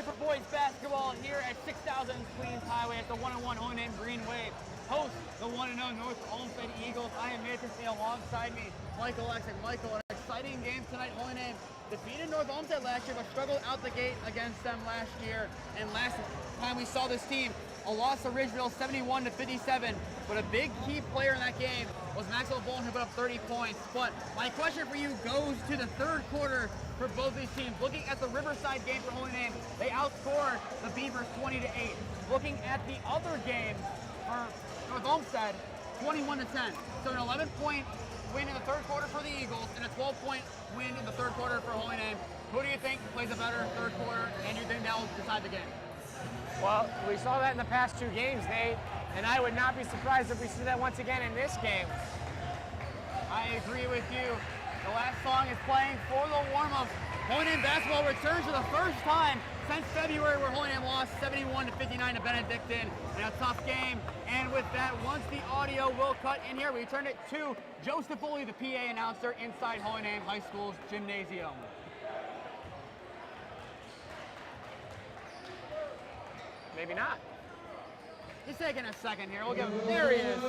for boys basketball here at 6000 Queens Highway at the one-on-one Holy Name Green Wave. Host the 1-0 North Olmsted Eagles. I am Nathan Smee, alongside me, Michael Oleksik. Michael, an exciting game tonight. Holy Name defeated North Olmsted last year, but struggled out the gate against them last year. And last time we saw this team, a loss to Ridgeville 71-57. But a big key player in that game was Maxwell Bolton, who put up 30 points. But my question for you goes to the third quarter for both these teams. Looking at the Riverside game for Holy Name, they outscored the Beavers 20-8. Looking at the other game for North Olmsted, 21-10. So an 11-point win in the third quarter for the Eagles and a 12-point win in the third quarter for Holy Name. Who do you think plays a better third quarter, and you think that will decide the game? Well, we saw that in the past two games, Nate, and I would not be surprised if we see that once again in this game. I agree with you. The last song is playing for the warm-up. Holy Name basketball returns for the first time since February, where Holy Name lost 71-59 to Benedictine in a tough game. And with that, once the audio will cut in here, we turn it to Joe Stafoli, the PA announcer inside Holy Name High School's gymnasium. Maybe not. He's taking a second here. We'll give him. There he is.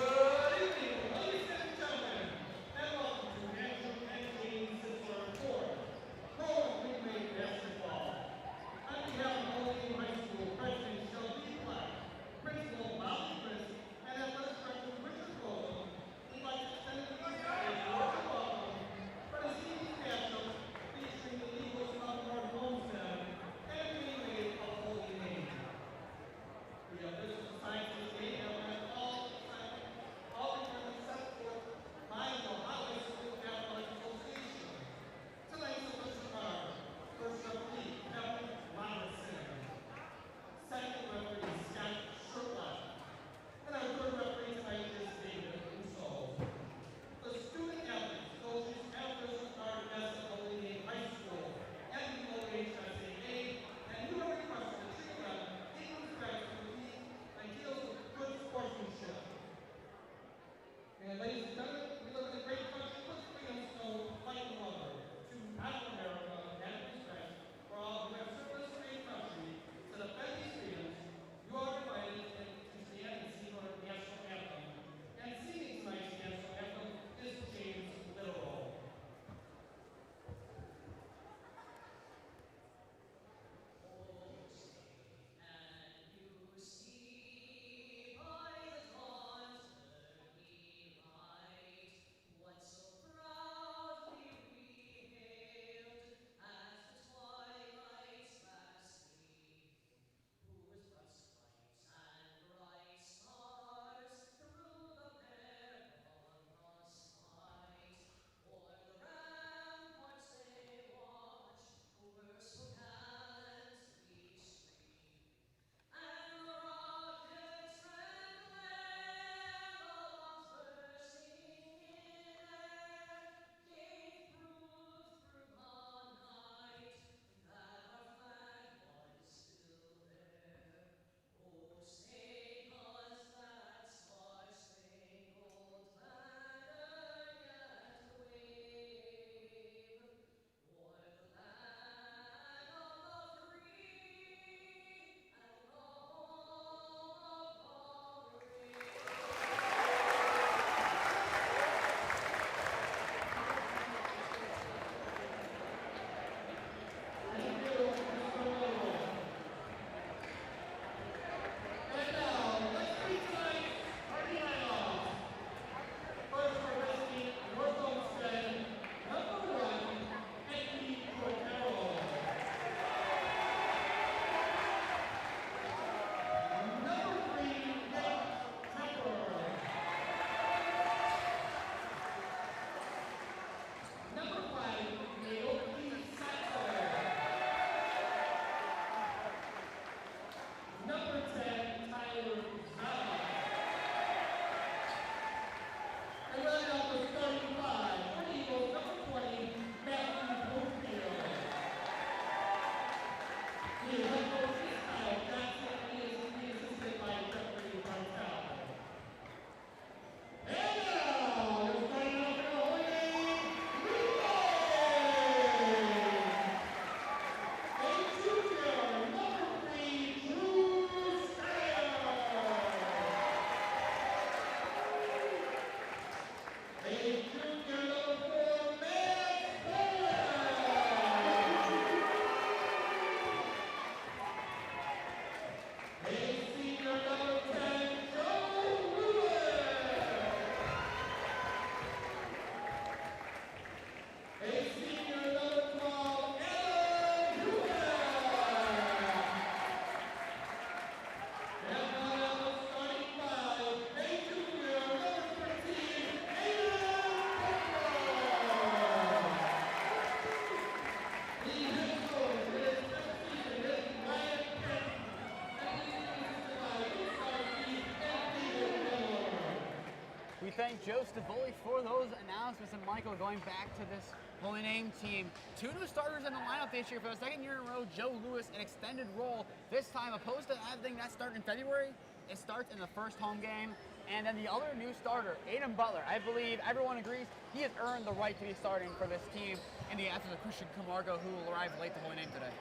thank Joe Stavoli for those announcements. And Michael, going back to this Holy Name team, 2 new starters in the lineup this year for the second year in a row. Joe Lewis, an extended role this time, opposed to having that start in February. It starts in the first home game. And then the other new starter, Aiden Butler, I believe everyone agrees he has earned the right to be starting for this team in the absence of Christian Camargo, who will arrive late to Holy Name today.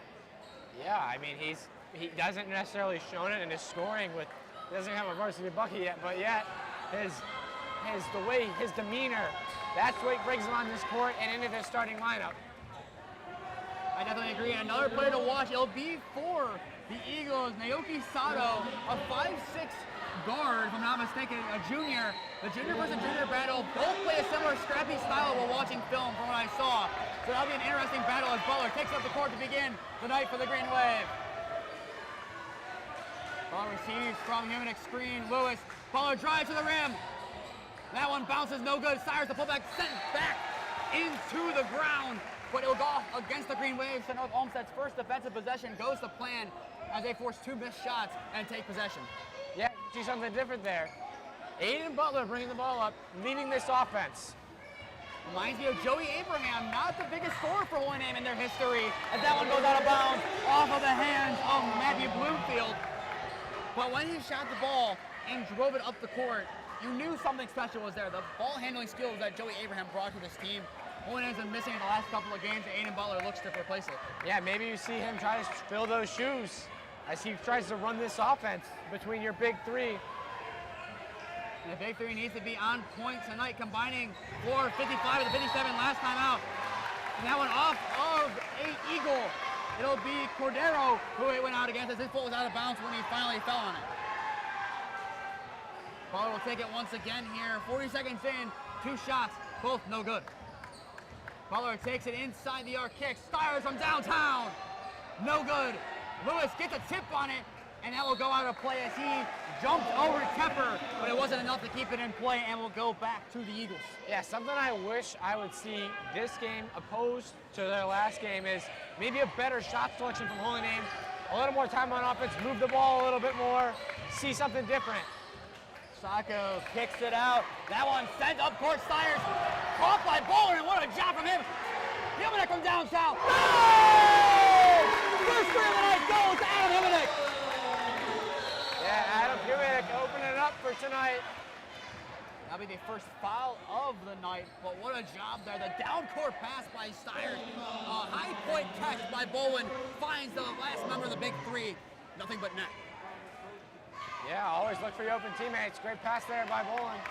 Yeah, I mean, he doesn't necessarily shown it in his scoring with, he doesn't have a varsity bucket yet, but yet his demeanor, that's what brings him on this court and into the starting lineup. I definitely agree. And another player to watch, it'll be for the Eagles, Naoki Sato, a 5'6" guard, if I'm not mistaken, a junior. The junior versus junior battle, both play a similar scrappy style while watching film from what I saw. So that'll be an interesting battle as Butler takes up the court to begin the night for the Green Wave. Butler receives from Humanik screen. Lewis, Butler drives to the rim. That one bounces, no good. Cyrus, the pullback, sent back into the ground, but it'll go off against the Green Wave. So North Olmsted's first defensive possession goes to plan as they force 2 missed shots and take possession. Yeah, you see something different there. Aiden Butler bringing the ball up, leading this offense. Reminds me of Joey Abraham, not the biggest scorer for Holy Name in their history, as that one goes out of bounds off of the hands of Matthew Bloomfield. But when he shot the ball and drove it up the court, you knew something special was there. The ball handling skills that Joey Abraham brought to this team, Holy Name's been missing in the last couple of games, and Aiden Butler looks to replace it. Yeah, maybe you see him try to fill those shoes as he tries to run this offense between your big three. And the big three needs to be on point tonight, combining for 55 to 57 last time out. And that one off of a Eagle. It'll be Cordero who it went out against as his foot was out of bounds when he finally fell on it. Butler will take it once again here. 40 seconds in, 2 shots, both no good. Butler takes it inside the arc, kick, Stiers from downtown, no good. Lewis gets a tip on it, and that will go out of play as he jumped over Tepper, but it wasn't enough to keep it in play, and will go back to the Eagles. Yeah, something I wish I would see this game opposed to their last game is maybe a better shot selection from Holy Name, a little more time on offense, move the ball a little bit more, see something different. Sacco kicks it out. That one sent up court. Stiers caught by Bowler, and what a job from him. Humanik from down south. Oh! First three of the night goes to Adam Humanik. Yeah, Adam Humanik opening it up for tonight. That'll be the first foul of the night, but what a job there. The down court pass by Stiers. A high point catch by Bowen finds the last member of the big three. Nothing but net. Yeah, always look for your open teammates. Great pass there by Bowen.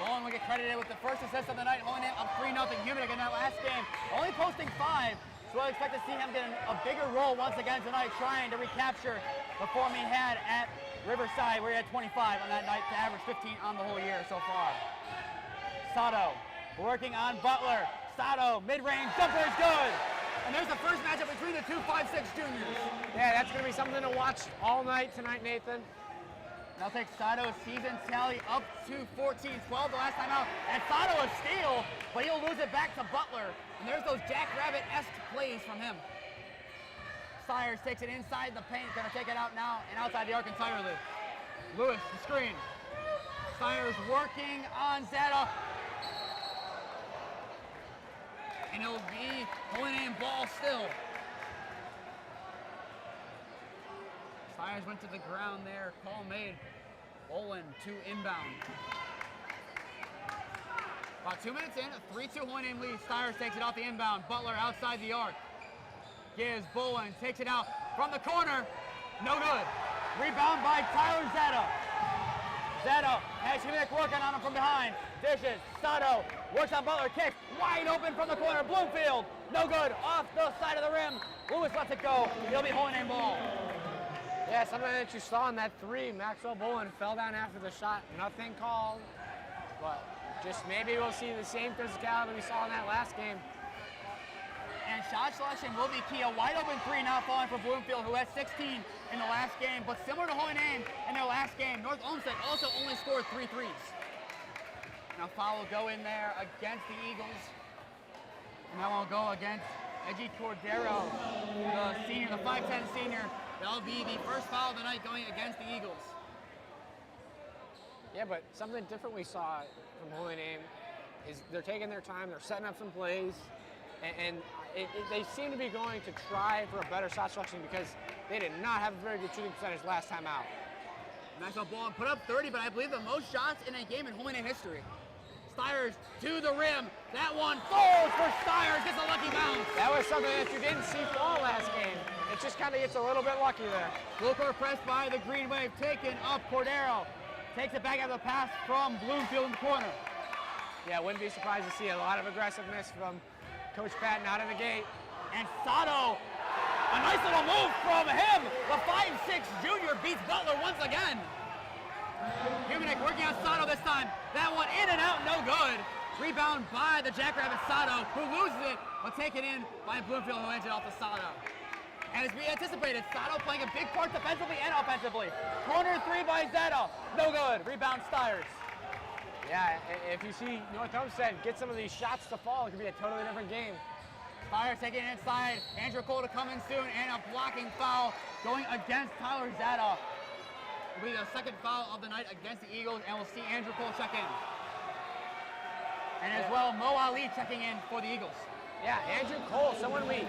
Bowen will get credited with the first assist of the night, holding it up 3-0. Humanik in that last game, only posting 5. So I expect to see him get a bigger role once again tonight, trying to recapture the form he had at Riverside, where he had 25 on that night to average 15 on the whole year so far. Sato working on Butler. Sato, mid-range, jumper is good. And there's the first matchup between the 2 5'6" juniors. Yeah, that's going to be something to watch all night tonight, Nathan. That'll take Sato's season tally up to 14-12 the last time out. And Sato a steal, but he'll lose it back to Butler. And there's those Jackrabbit-esque plays from him. Stiers takes it inside the paint, gonna take it out now and outside the arc entirely. Lewis, the screen. Stiers working on Zeta. And it'll be Holy Name ball still. Stiers went to the ground there, call made. Olin to inbound. About 2 minutes in, a 3-2 Holy Name lead. Stiers takes it off the inbound. Butler outside the arc. Gives Bolin, takes it out from the corner. No good. Rebound by Tyler Zeta. Zeta has Humanik working on him from behind. Dishes. Sato works on Butler. Kick. Wide open from the corner. Bloomfield. No good. Off the side of the rim. Lewis lets it go. It'll be Holy Name ball. Yeah, something that you saw in that 3. Maxwell Bolin fell down after the shot. Nothing called. But just maybe we'll see the same physicality we saw in that last game. And shot selection will be key. A wide open 3 now falling for Bloomfield, who had 16 in the last game. But similar to Holy Name in their last game, North Olmsted also only scored 3 threes. Now foul will go in there against the Eagles. And that will go against Edgy Cordero, the senior, the 5'10 senior. That'll be the first foul of the night going against the Eagles. Yeah, but something different we saw from Holy Name is they're taking their time, they're setting up some plays, and they seem to be going to try for a better shot selection because they did not have a very good shooting percentage last time out. Nice up ball, put up 30, but I believe the most shots in a game in Holy Name history. Stiers to the rim. That one falls for Stiers, gets a lucky bounce. That was something that you didn't see fall last game. It just kind of gets a little bit lucky there. Full court press by the Green Wave, taken up Cordero. Takes it back out of the pass from Bloomfield in the corner. Yeah, wouldn't be surprised to see a lot of aggressiveness from Coach Patton out of the gate. And Sato, a nice little move from him. The 5'6" junior beats Butler once again. Humanek working on Sato this time. That one in and out, no good. Rebound by the Jackrabbit Sato, who loses it, but taken in by Bloomfield, who ends it off to Sato. And as we anticipated, Sato playing a big part defensively and offensively. Corner three by Zeta, no good. Rebound Stiers. Yeah, if you see North Olmsted get some of these shots to fall, it could be a totally different game. Stiers taking it inside. Andrew Cole to come in soon, and a blocking foul going against Tyler Zeta. Will be the second foul of the night against the Eagles, and we'll see Andrew Cole check in. And as well, Mo Ali checking in for the Eagles. Yeah, Andrew Cole, someone we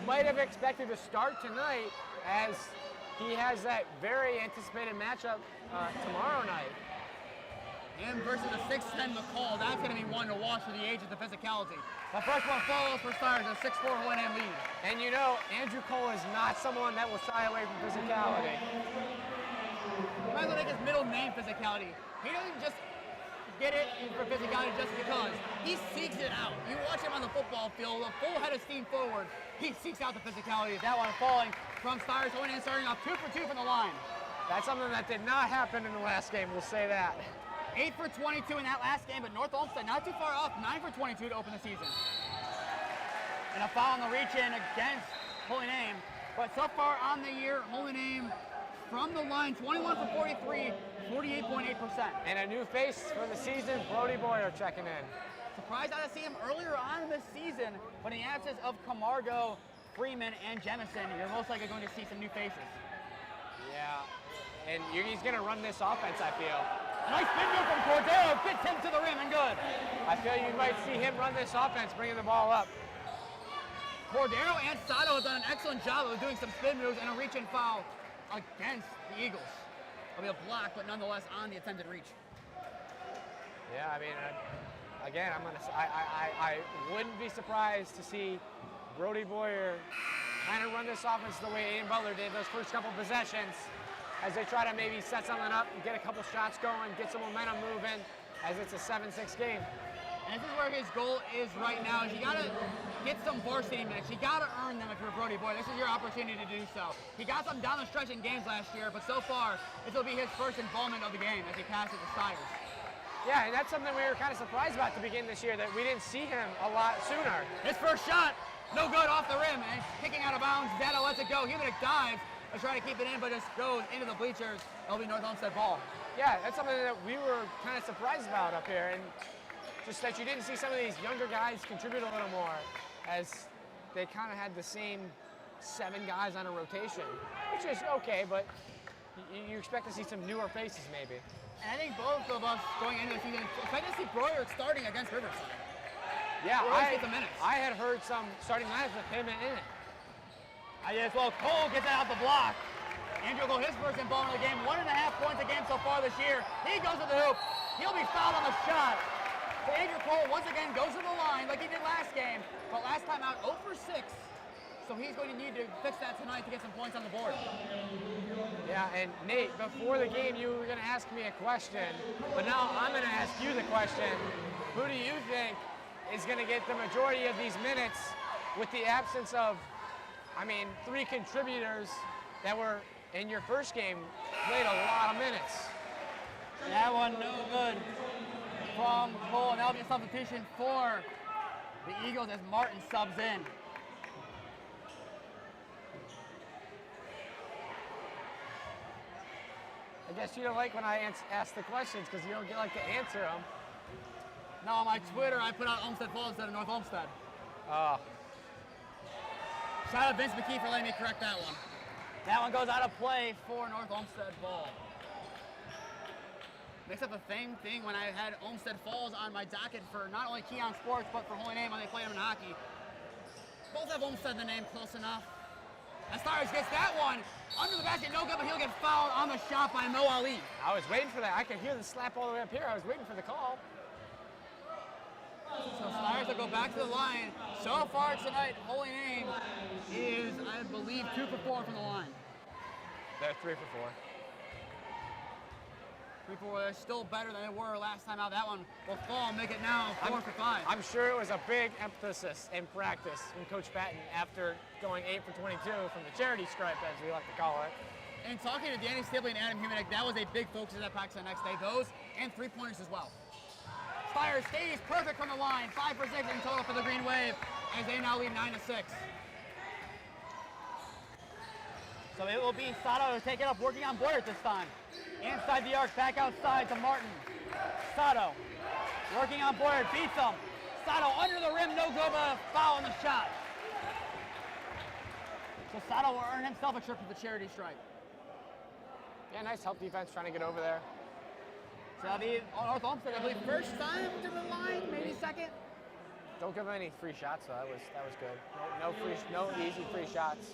might have expected to start tonight, as he has that very anticipated matchup tomorrow night. Him versus the 6'10" McCall. That's going to be one to watch for the age of the physicality. The first one falls for Stiers, a 6'4" Holy Name lead. And you know, Andrew Cole is not someone that will shy away from physicality. Might as well make his middle name physicality. He doesn't just get it for physicality just because. He seeks it out. You watch him on the football field, a full head of steam forward. He seeks out the physicality. That one falling from Stiers, Holy Name starting off 2 for 2 from the line. That's something that did not happen in the last game, we'll say that. 8 for 22 in that last game, but North Olmsted not too far off, 9 for 22 to open the season. And a foul on the reach-in against Holy Name. But so far on the year, Holy Name from the line, 21 for 43, 48.8%. And a new face for the season, Brody Boyer checking in. Surprised not to see him earlier on in the season, but in the absence of Camargo, Freeman, and Jemison, you're most likely going to see some new faces. Yeah, and he's going to run this offense, I feel. Nice spin move from Cordero, fits him to the rim and good. I feel you might see him run this offense, bringing the ball up. Cordero and Sato have done an excellent job of doing some spin moves and a reach-in foul against the Eagles. It'll be a block, but nonetheless on the attempted reach. Yeah, I mean, again, I wouldn't be surprised to see Brody Boyer kind of run this offense the way Aiden Butler did those first couple possessions, as they try to maybe set something up, get a couple shots going, get some momentum moving, as it's a 7-6 game. And this is where his goal is right now, is you gotta get some varsity minutes. You gotta earn them if you're Brody Boyer. This is your opportunity to do so. He got some down the stretch in games last year, but so far, this will be his first involvement of the game as he passes to Stiers. Yeah, and that's something we were kind of surprised about to begin this year, that we didn't see him a lot sooner. His first shot, no good off the rim, and kicking out of bounds. Zeta lets it go. Humanek dives. They're trying to keep it in, but just goes into the bleachers. It'll be North Olmsted ball. Yeah, that's something that we were kind of surprised about up here, and just that you didn't see some of these younger guys contribute a little more, as they kind of had the same 7 guys on a rotation, which is okay, but you expect to see some newer faces maybe. And I think both of us going into the season expect to see Boyer starting against Riverside. Yeah, I had heard some starting lines with him in it. As well, Cole gets it out the block. Andrew Cole, his first involvement of the game, 1.5 points a game so far this year. He goes to the hoop. He'll be fouled on the shot. So Andrew Cole once again goes to the line like he did last game, but last time out 0 for 6. So he's going to need to fix that tonight to get some points on the board. Yeah, and Nate, before the game you were going to ask me a question, but now I'm going to ask you the question. Who do you think is going to get the majority of these minutes with the absence of, 3 contributors that were in your first game played a lot of minutes? That one no good from Cole, and that'll be a substitution for the Eagles as Martin subs in. I guess you don't like when I ask the questions because you don't get to answer them. No, on my Twitter I put out Olmsted Falls instead of North Olmsted. Oh. Shout out Vince McKee for letting me correct that one. That one goes out of play for North Olmsted ball. Mixed up the same thing when I had Olmsted Falls on my docket for not only Keon Sports, but for Holy Name when they played them in hockey. Both have Olmsted in the name close enough. As Stires gets that one under the basket, no good, but he'll get fouled on the shot by Mo Ali. I was waiting for that. I could hear the slap all the way up here. I was waiting for the call. So Stires will go back to the line. So far tonight, Holy Name is, I believe, 2 for 4 from the line. They're 3 for 4. 3 for 4, they're still better than they were last time out. That one will fall and make it now 4 for 5. I'm sure it was a big emphasis in practice from Coach Patton after going 8 for 22 from the charity stripe, as we like to call it. And talking to Danny Stibley and Adam Humanek, that was a big focus of that practice the next day. Those and 3-pointers as well. Stires stays perfect from the line. 5 for 6 in total for the Green Wave as they now lead 9 to 6. So it will be Sato to take it up, working on Boyer this time. Inside the arc, back outside to Martin. Sato working on Boyer, beats him. Sato under the rim, no good, but a foul on the shot. So Sato will earn himself a trip to the charity stripe. Yeah, nice help defense trying to get over there. So that'll be North Olmsted, I believe, first time to the line, maybe second. Don't give him any free shots, though. That was good. No easy free shots.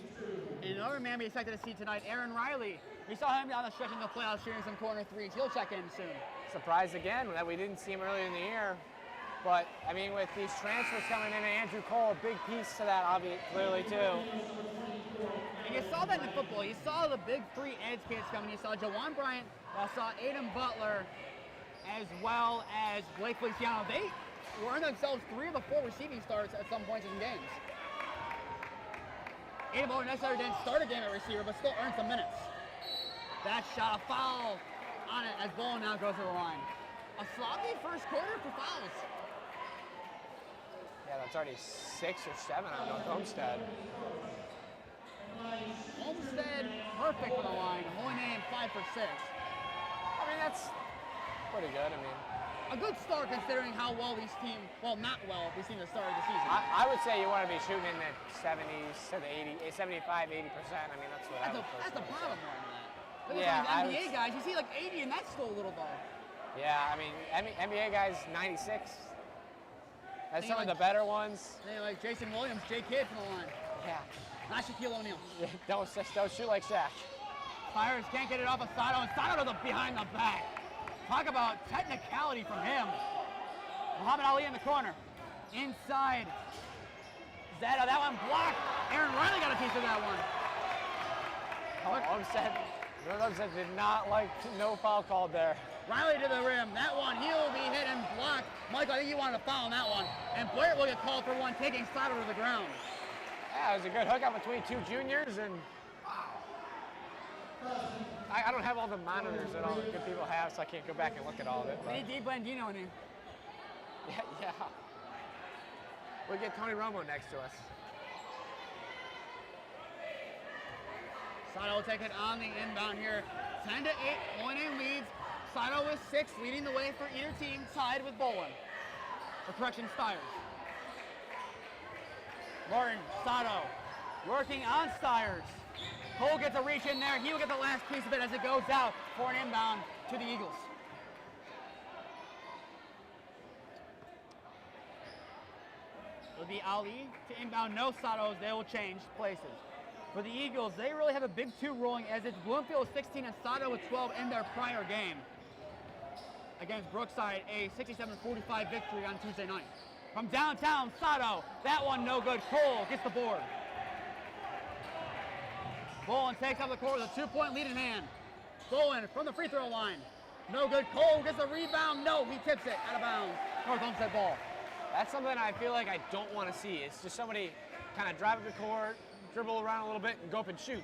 And another man we expected to see tonight, Aaron Riley. We saw him down the stretch in the playoffs shooting some corner threes. He'll check in soon. Surprised again that we didn't see him earlier in the year. But, I mean, with these transfers coming in, Andrew Cole, a big piece to that, obviously, clearly, too. And you saw that in football. You saw the big three edge kids coming. You saw Jawan Bryant. You saw Aiden Butler, as well as Blake Feliciano. They earned themselves 3 of the 4 receiving starts at some points in games. Aiden Butler necessarily didn't start a game at receiver, but still earned some minutes. That shot, a foul on it as Bowen now goes to the line. A sloppy first quarter for fouls. Yeah, that's already 6 or 7 on North Olmsted. Olmsted, perfect for the line. Holy Name, 5 for 6. I mean, that's pretty good. I mean, a good start considering how well these teams, well, not well, these teams have started the season. I would say you want to be shooting in the 70s to the 80, 75, 80%. I mean, that's what I would That's the bottom line of that. Look Yeah, at some NBA guys, you see like 80 and that's still a little low. Yeah, I mean, NBA guys, 96. That's some of the better ones. They like Jason Williams, Jay Kidd from the line. Yeah. Not Shaquille O'Neal. Yeah, don't shoot like Shaq. Pirates can't get it off of Sato, and Sato to the behind the back. Talk about technicality from him. Muhammad Ali in the corner. Inside. Zeta, that one blocked. Aaron Riley got a piece of that one. Olmsted did not like no foul called there. Riley to the rim. That one, he'll be hit and blocked. Michael, I think he wanted to foul on that one. And Blair will get called for one, taking Sato to the ground. Yeah, it was a good hookup between 2 juniors, and I don't have all the monitors that all the good people have, so I can't go back and look at all of it. We need Dave Blandino in here. Yeah. We'll get Tony Romo next to us. Sato will take it on the inbound here. 10 to 8, Holy Name leads. Sato with 6, leading the way for either team, tied with Bolin. For correction, Stires. Martin, Sato, working on Stires. Cole gets a reach in there. He will get the last piece of it as it goes out for an inbound to the Eagles. It'll be Ali to inbound. No Satos. They will change places. For the Eagles, they really have a big 2 rolling as it's Bloomfield with 16 and Sato with 12 in their prior game against Brookside, a 67-45 victory on Tuesday night. From downtown, Sato, that one no good. Cole gets the board. Bolin takes up the court with a 2-point lead in hand. Bolin from the free throw line. No good. Cole gets the rebound. No, he tips it out of bounds. North Olmsted ball. That's something I feel like I don't want to see. It's just somebody kind of drive up the court, dribble around a little bit, and go up and shoot.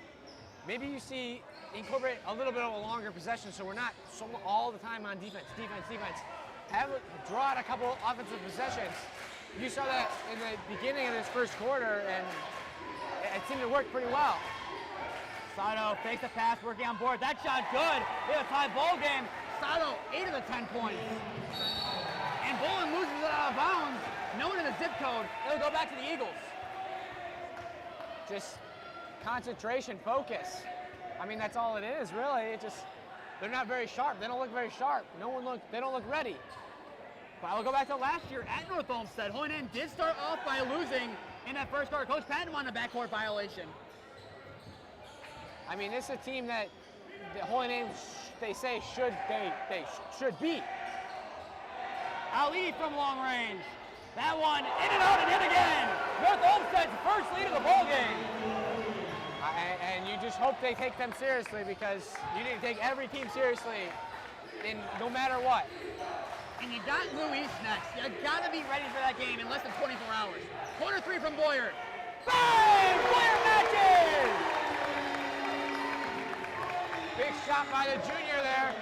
Maybe you see, incorporate a little bit of a longer possession so we're not all the time on defense. Draw out a couple offensive possessions. You saw that in the beginning of this first quarter, and it seemed to work pretty well. Sato fakes the pass, working on board. That shot good. We have a tie ball game. Sato, 8 of the 10 points. And Bolin loses it out of bounds. No one in the zip code. It'll go back to the Eagles. Just concentration, focus. I mean, that's all it is, really. It just, they're not very sharp. They don't look very sharp. They don't look ready. But I'll go back to last year at North Olmsted. Holy Name did start off by losing in that first quarter. Coach Patton won a backcourt violation. I mean, this is a team that the Holy Name they should beat. Ali from long range. That one in and out and in again. North Olmsted's first lead of the ball game. And you just hope they take them seriously, because you need to take every team seriously, no matter what. And you got Luis next. You got to be ready for that game in less than 24 hours. Corner three from Boyer. Bang! Boyer matches! Big shot by the junior there.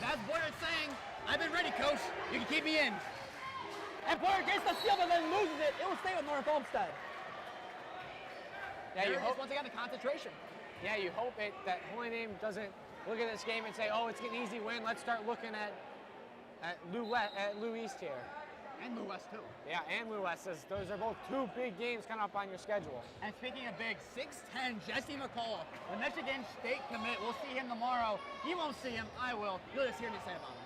That's Boyer saying, I've been ready, coach. You can keep me in. And Boyer gets the steal, but then loses it. It will stay with North Olmsted. Yeah, you hope once again the concentration. Yeah, you hope that Holy Name doesn't look at this game and say, oh, it's an easy win. Let's start looking at Lou East here. And Lou West, too. Yeah, and Lou West. Those are both two big games coming up on your schedule. And speaking of big, 6'10", Jesse McCall, the Michigan State commit. We'll see him tomorrow. You won't see him. I will. You'll just hear me say about him.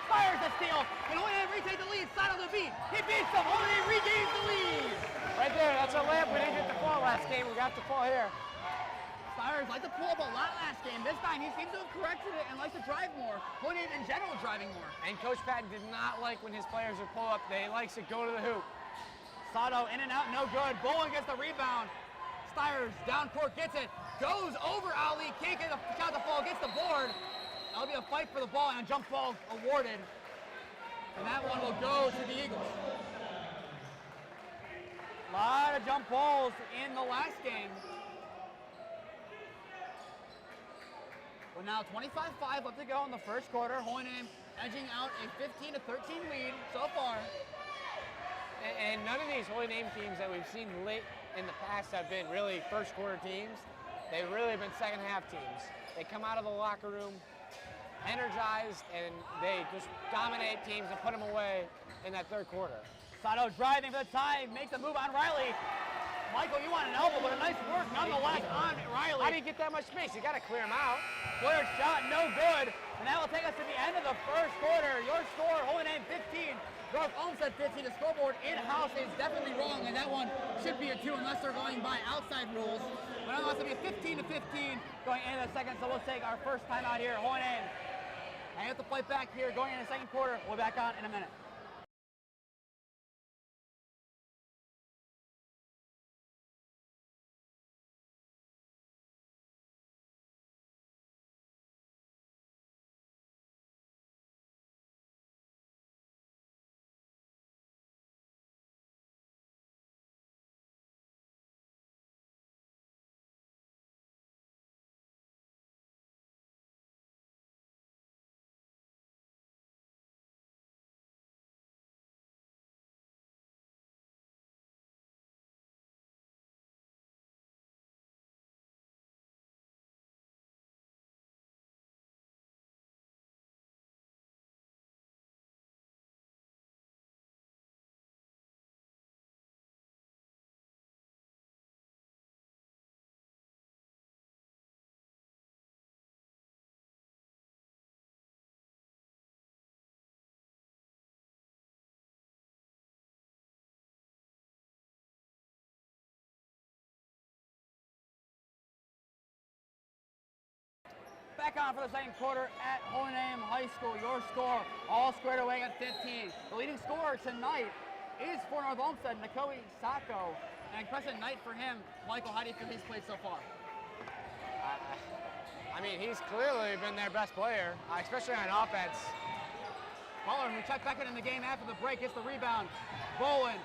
Fires the steal, and Holy Name retake the lead. Side on the beat. He beats them. Holy Name regains the lead. Right there. That's a layup. We didn't get the fall last game. We got the fall here. Stires like to pull up a lot last game. This time he seems to have corrected it and likes to drive more. Holy Name in general driving more. And Coach Patton did not like when his players would pull up. They likes to go to the hoop. Sato in and out, no good. Bowen gets the rebound. Stires down court, gets it. Goes over Ali, can't get the shot to fall, gets the board. That'll be a fight for the ball and a jump ball awarded. And that one will go to the Eagles. A lot of jump balls in the last game. Well, now 25-5 left to go in the first quarter. Holy Name edging out a 15-13 lead so far. And none of these Holy Name teams that we've seen late in the past have been really first quarter teams. They've really been second half teams. They come out of the locker room energized, and they just dominate teams and put them away in that third quarter. Sato driving for the tie, makes a move on Riley. Michael, you want an elbow, but a nice work nonetheless on Riley. How do you get that much space? You got to clear him out. Boyer shot, no good. And that will take us to the end of the first quarter. Your score, Holy Name 15, North Olmsted 15. The scoreboard in-house is definitely wrong, and that one should be a 2 unless they're going by outside rules. But nonetheless, it'll be a 15-15 going into the second, so we'll take our first time out here. Holy Name, I have to play back here going into the second quarter. We'll be back on in a minute. Back on for the second quarter at Holy Name High School. Your score all squared away at 15. The leading scorer tonight is for North Olmsted, Nikoi Sako. An impressive night for him. Michael, how do you feel he's played so far? I mean, he's clearly been their best player, especially on offense. Pollard, we check back in the game after the break, gets the rebound. Bowen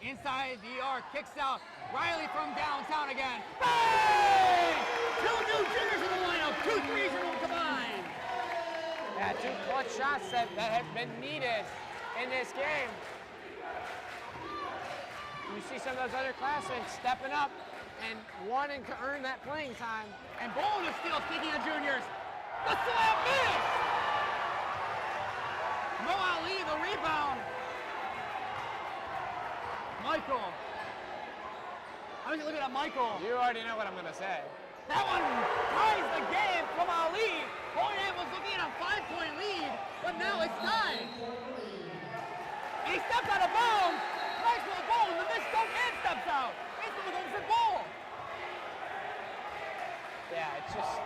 inside the arc, kicks out. Riley from downtown again. Bang! 2 new juniors in the lineup, 2 threes in them combined. Yeah, 2 clutch shots that have been needed in this game. You see some of those other classmates stepping up and wanting to earn that playing time. And Bowen is still, speaking of juniors, the slam miss! Mo Ali, the rebound. Michael. I was looking at Michael. You already know what I'm going to say. That one ties the game from Ali. Holy Name was looking at a 5-point lead, but now it's tied. And he steps out of bounds. Nice little ball, and the missed dunk and steps out. It's the Olmsted ball. Yeah, it's just...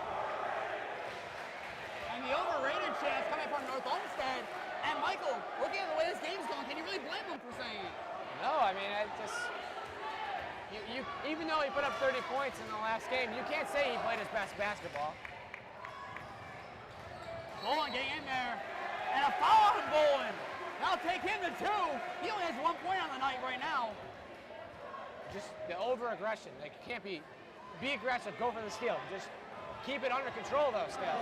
And the overrated chance coming from North Olmsted. And Michael, looking at the way this game's going, can you really blame him for saying it? No, I mean, it just... Even though he put up 30 points in the last game, you can't say he played his best basketball. Bolin getting in there. And a foul on Bolin. That'll take him to 2. He only has 1 point on the night right now. Just the over-aggression. Like, it can't be aggressive, go for the steal. Just keep it under control, though, still.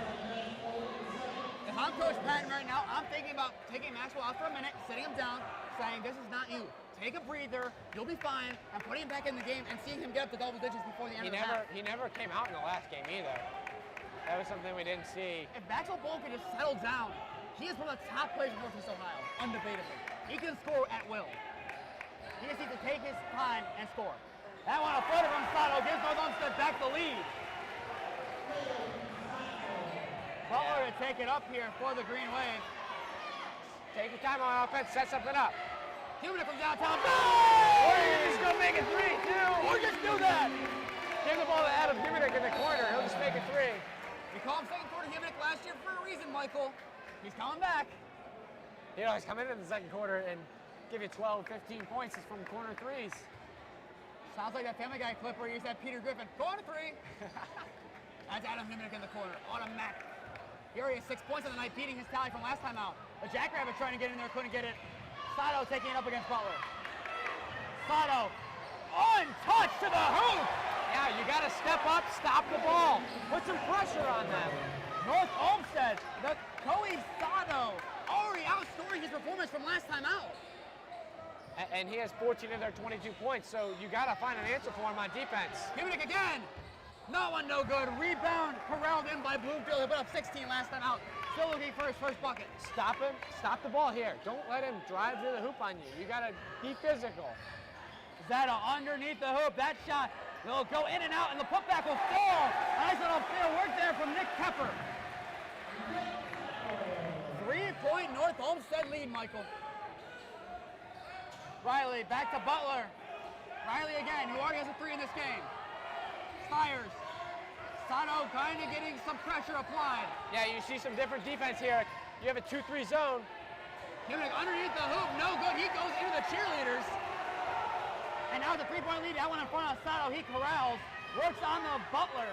If I'm Coach Patton right now, I'm thinking about taking Maxwell out for a minute, sitting him down, saying, this is not you. Take a breather, you'll be fine, and putting him back in the game and seeing him get up to double digits before the end of the half. He never came out in the last game either. That was something we didn't see. If Maxwell Bolin could just settle down, he is one of the top players in Northeast Ohio, undebatably. He can score at will. He just needs to take his time and score. That one, a floater from Sato, gives North Olmsted back the lead. Butler to take it up here for the Green Wave. Take your time on offense, set something up. Human from downtown. Or you're just gonna make it 3, too. Or just do that. Give the ball to Adam Humanek in the corner. He'll just make it 3. We call him second quarter Humanek last year for a reason, Michael. He's coming back. He always come in the second quarter and give you 12, 15 points from corner 3s. Sounds like that Family Guy clip where he used that Peter Griffin. Corner 3. That's Adam Humanek in the corner. Automatic. He already has 6 points on the night, beating his tally from last time out. The Jackrabbit trying to get in there, couldn't get it. Sato taking it up against Butler. Sato, untouched to the hoop. Yeah, you got to step up, stop the ball. Put some pressure on them. North Olmsted, the Koei Sato, already outscoring his performance from last time out. And he has 14 of their 22 points, so you got to find an answer for him on defense. Humanek again. Not one, no good. Rebound corralled in by Bloomfield. He put up 16 last time out. Still looking for his first bucket. Stop him. Stop the ball here. Don't let him drive to the hoop on you. You got to be physical. Zeta underneath the hoop. That shot will go in and out, and the putback will fall. Nice little field work there from Nick Pepper. 3-point North Olmsted lead, Michael. Riley back to Butler. Riley again, who already has a 3 in this game. Stiers. Sato kind of getting some pressure applied. Yeah, you see some different defense here. You have a 2-3 zone. Humanek underneath the hoop, no good. He goes into the cheerleaders. And now the 3-point lead, that one in front of Sato, he corrals. Works on the Butler.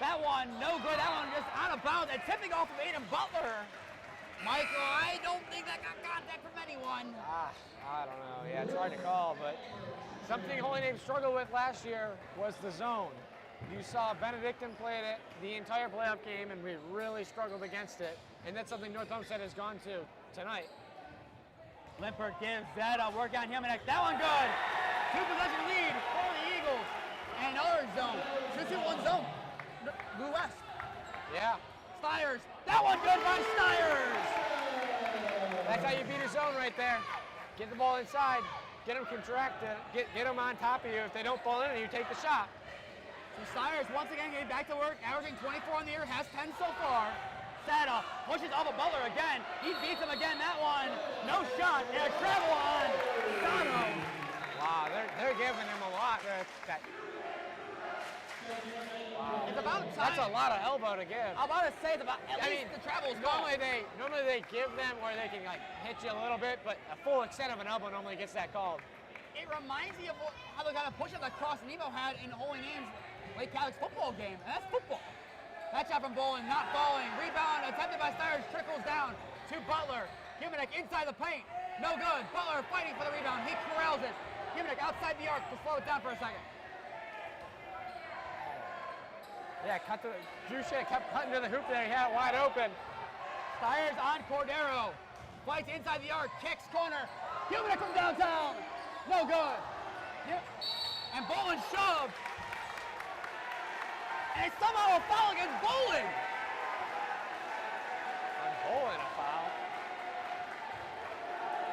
That one, no good. That one just out of bounds and tipping off of Aiden Butler. Michael, I don't think that got contact from anyone. I don't know. Yeah, it's hard to call, but something Holy Name struggled with last year was the zone. You saw Benedictine play it the entire playoff game, and we really struggled against it. And that's something North Olmsted has gone to tonight. Limpert gives Zeta work on Humanek. That one good. 2-possession lead for the Eagles. And another zone. 2-2-1 zone. Blue West. Yeah. Stiers. That one good by Stiers. That's how you beat a zone right there. Get the ball inside. Get them contracted. Get them on top of you. If they don't fall in, you take the shot. So Stiers once again getting back to work, averaging 24 on the year, has 10 so far. Zeta pushes off of Butler again. He beats him again. That one, no shot. And a travel on Sato. Wow, they're giving him a lot. Wow. It's about time. That's a lot of elbow to give. I'm about to say it's about at least the travel's gone. Normally they give them where they can like hit you a little bit, but a full extent of an elbow normally gets that called. It reminds me of how they got a push-up that Cross Nemo had in Holy Name's Lake Catholic football game, and that's football. That shot from Bolin, not falling. Rebound attempted by Stiers, trickles down to Butler. Humanek inside the paint, no good. Butler fighting for the rebound, he corrals it. Humanek outside the arc to slow it down for a second. Yeah, Duche kept cutting to the hoop there. He had it wide open. Stiers on Cordero. Fights inside the arc, kicks corner. Humanek from downtown. No good. And Bolin shoved. And it's somehow a foul against Bolin. On Bolin, a foul.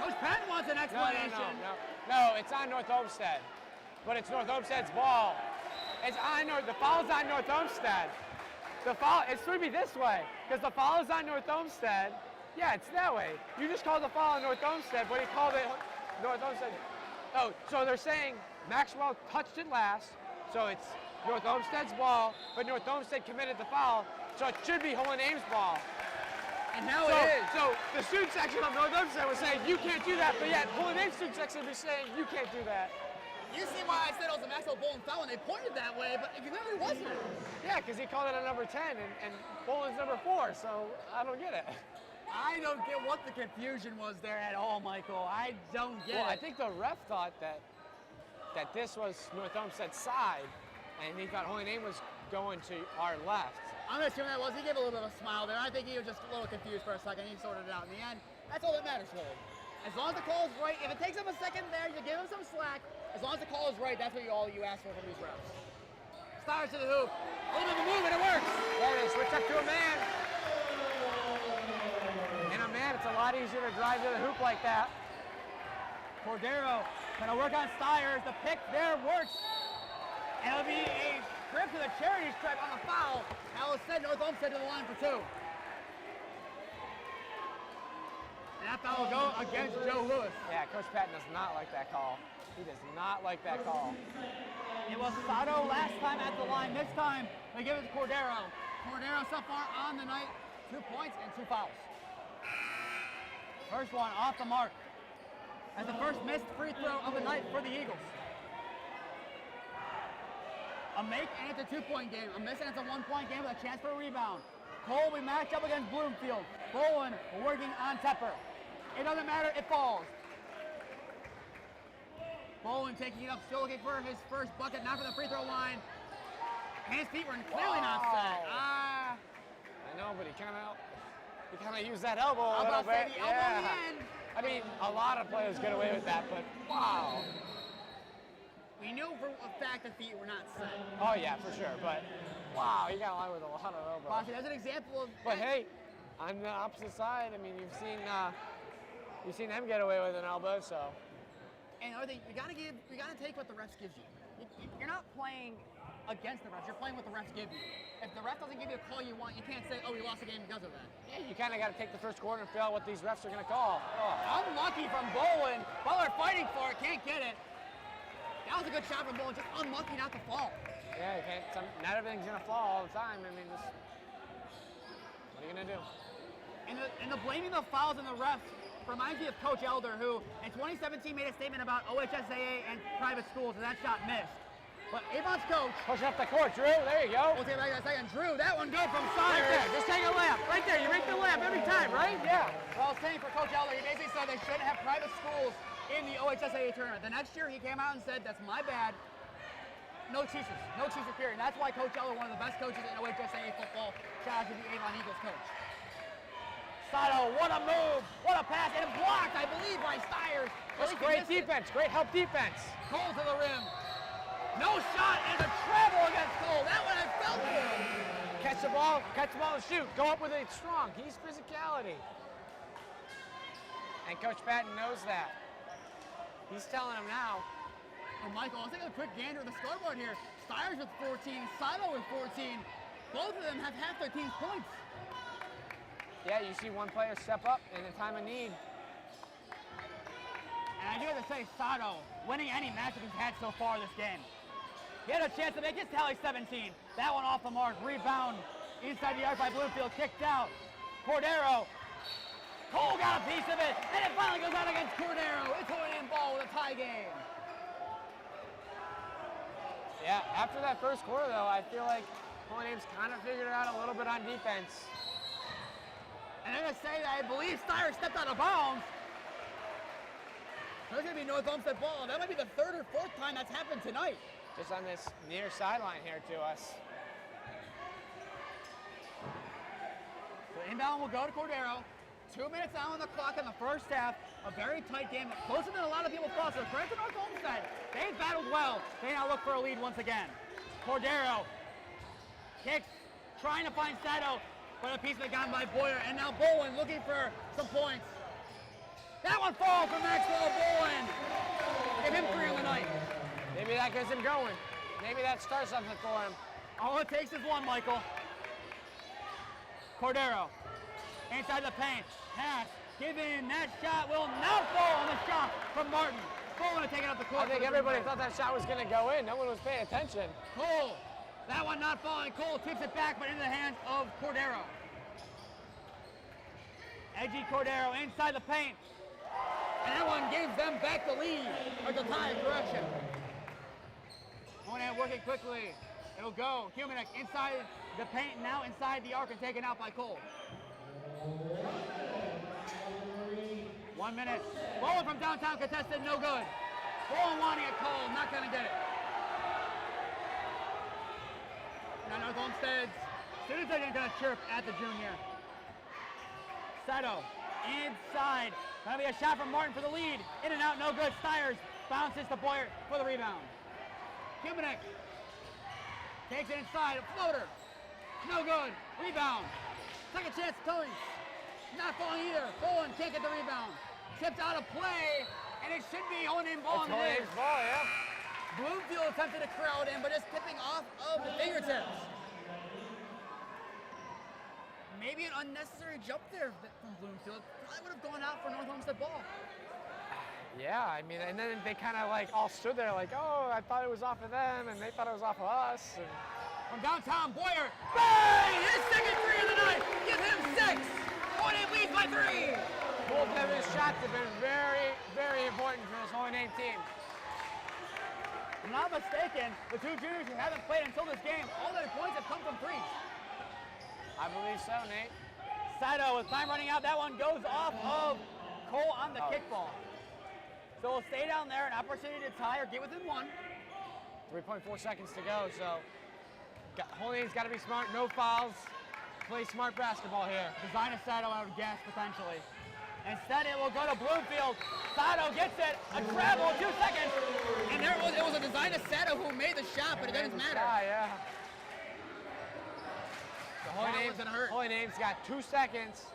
Coach Patton wants an explanation. No, it's on North Olmsted. But it's North Olmsted's ball. It's on the foul's on North Olmsted. The foul, it should be this way, because the foul is on North Olmsted. Yeah, it's that way. You just called the foul on North Olmsted, but he called it North Olmsted. Oh, so they're saying Maxwell touched it last, so it's North Olmsted's ball, but North Olmsted committed the foul, so it should be Holy Name's ball. And now So, it is. so the student section of North Olmsted was saying, you can't do that, but yet Holy Name's student section was saying, you can't do that. You see why I said it was a Maxwell Bolin foul, and they pointed that way, but it really wasn't. Yeah, because he called it a number 10, and Bolin's number 4, so I don't get it. I don't get what the confusion was there at all, Michael. I don't get Well, it. I think the ref thought that this was North Olmsted's side, and he thought Holy Name was going to our left. I'm assuming that was. He gave a little bit of a smile there. I think he was just a little confused for a second. He sorted it out in the end. That's all that matters for him. As long as the call is right, if it takes him a second there, you give him some slack. As long as the call is right, that's what you ask for from these refs. Stars to the hoop. A little bit of a move, and it works. Yeah, they switch up to a man. And a man, it's a lot easier to drive to the hoop like that. Cordero gonna work on Stiers. The pick there works. And it'll be a trip to the charity stripe on the foul. That will send North Olmsted to the line for 2. And that foul will go against Joe Lewis. Yeah, Coach Patton does not like that call. He does not like that call. It was Sato last time at the line. This time, they give it to Cordero. Cordero so far on the night, 2 points and 2 fouls. First one off the mark. As the first missed free throw of the night for the Eagles. A make and it's a 2-point game. A miss and it's a 1-point game with a chance for a rebound. Cole will match up against Bloomfield. Bolin working on Tepper. It doesn't matter, it falls. Bolin taking it up, still looking for his first bucket, not for the free throw line. And his feet were clearly not set. I know, but he kind of used that elbow a little Say bit. the elbow in the end. I mean, a lot of players get away with that, but wow. We knew for a fact the feet were not set. Oh yeah, for sure. But wow, he got away with a lot of elbows. Bossy, that's an example of. But hey, on the opposite side, I mean, you've seen them get away with an elbow, so. And another thing, you gotta take what the refs gives you. You're not playing against the refs. You're playing what the refs give you. If the ref doesn't give you a call you want, you can't say, oh, we lost the game because of that. Yeah, you kind of got to take the first quarter and figure out what these refs are going to call. Oh. Unlucky from Bolin. Butler fighting for it, can't get it. That was a good shot from Bolin, just unlucky not to fall. Yeah, you can't. Not everything's going to fall all the time. I mean, just, what are you going to do? And the blaming the fouls and the refs reminds me of Coach Elder, who in 2017 made a statement about OHSAA and private schools, and that shot missed. But Avon's coach. Push up the court, Drew. There you go. We'll take it back in a second. Drew, that one go from Right Stiers. there. Just take a lap. Right there. You make the lap every time, right? Yeah. Well, I was saying for Coach Elder, he basically said they shouldn't have private schools in the OHSAA tournament. The next year, he came out and said, that's my bad. No excuses. No excuses, period. And that's why Coach Elder, one of the best coaches in OHSAA football, shout out to the Avon Eagles coach. Sato, what a move. What a pass. And blocked, I believe, by Stiers. That's great defense. Great help defense. Cole to the rim. No shot, and a travel against Cole. That one I felt good. Catch the ball and shoot. Go up with it strong. He's physicality. And Coach Patton knows that. He's telling him now. And Michael, let's take a quick gander at the scoreboard here. Stiers with 14, Sato with 14. Both of them have half their team's points. Yeah, you see one player step up in a time of need. And I do have to say, Sato, winning any matchup he's had so far this game. He had a chance to make his tally 17. That one off the mark. Rebound inside the arc by Bloomfield. Kicked out. Cordero. Cole got a piece of it. And it finally goes out against Cordero. It's Holy Name ball with a tie game. Yeah, after that first quarter, though, I feel like Holy Name's kind of figured it out a little bit on defense. And I'm going to say that I believe Stiers stepped out of bounds. That's going to be North Olmsted ball. That might be the third or fourth time that's happened tonight. Just on this near sideline here to us. So inbound will go to Cordero. 2 minutes out on the clock in the first half. A very tight game, closer than a lot of people thought. So credit to North Olmsted. They battled well. They now look for a lead once again. Cordero kicks, trying to find Sato, but a piece of it gone by Boyer. And now Bolin looking for some points. That one falls from Maxwell Bolin. Give him 3 on the night. Maybe that gets him going. Maybe that starts something for him. All it takes is one, Michael. Cordero. Inside the paint. Pass. Given. That shot will not fall on the shot from Martin. Cole going to take it up the court. I think everybody thought that shot was going to go in. No one was paying attention. Cole. That one not falling. Cole tips it back, but into the hands of Cordero. Edgy Cordero inside the paint. And that one gives them back the lead. Or the tie, correction. Moynihan working quickly. It'll go. Humanek inside the paint, now inside the arc and taken out by Cole. 1 minute. Ball from downtown contested, no good. Ball wanting it, Cole, not gonna get it. Now North Olmsted's students are gonna chirp at the junior. Sato, inside. Gonna be a shot from Martin for the lead. In and out, no good. Stiers bounces to Boyer for the rebound. Humanek takes it inside, a floater. No good. Rebound. Second chance, Tony. Not falling either. Bowen can't get the rebound. Tipped out of play, and it should be Onan ball. It's Honen's ball, yeah. Bloomfield attempted to crowd in, but it's tipping off of the fingertips. Maybe an unnecessary jump there from Bloomfield. Probably would have gone out for North Olmsted ball. Yeah, I mean, and then they kind of like all stood there like, oh, I thought it was off of them, and they thought it was off of us. And from downtown, Boyer, bang! His second three of the night. Give him 6. Onan leads by 3. both of his shots have been very, very important for this Holy-Name team. If I'm not mistaken, the two juniors who haven't played until this game, all their points have come from threes. I believe so, Nate. Sato with time running out. That one goes off of Cole on the kickball. So we'll stay down there, an opportunity to tie or get within 1. 3.4 seconds to go, so Holy-Name's got to be smart, no fouls, play smart basketball here. Design a Sato, I would guess, potentially. Instead, it will go to Bloomfield. Sato gets it, a travel, 2 seconds. And there it was a design of Sato who made the shot, but it doesn't matter. Yeah. The Holy-Name's got 2 seconds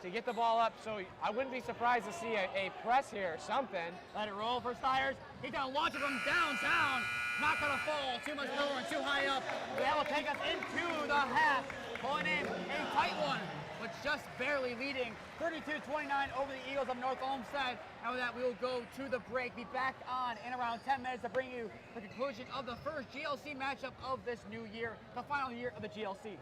to get the ball up, so I wouldn't be surprised to see a press here or something. Let it roll for Stiers. He's gonna launch it from downtown. Not gonna fall, too much power and too high up. That will take us into the half. Holy-Name, a tight one, but just barely leading. 32-29 over the Eagles of North Olmsted. And with that, we will go to the break. Be back on in around 10 minutes to bring you the conclusion of the first GLC matchup of this new year, the final year of the GLC.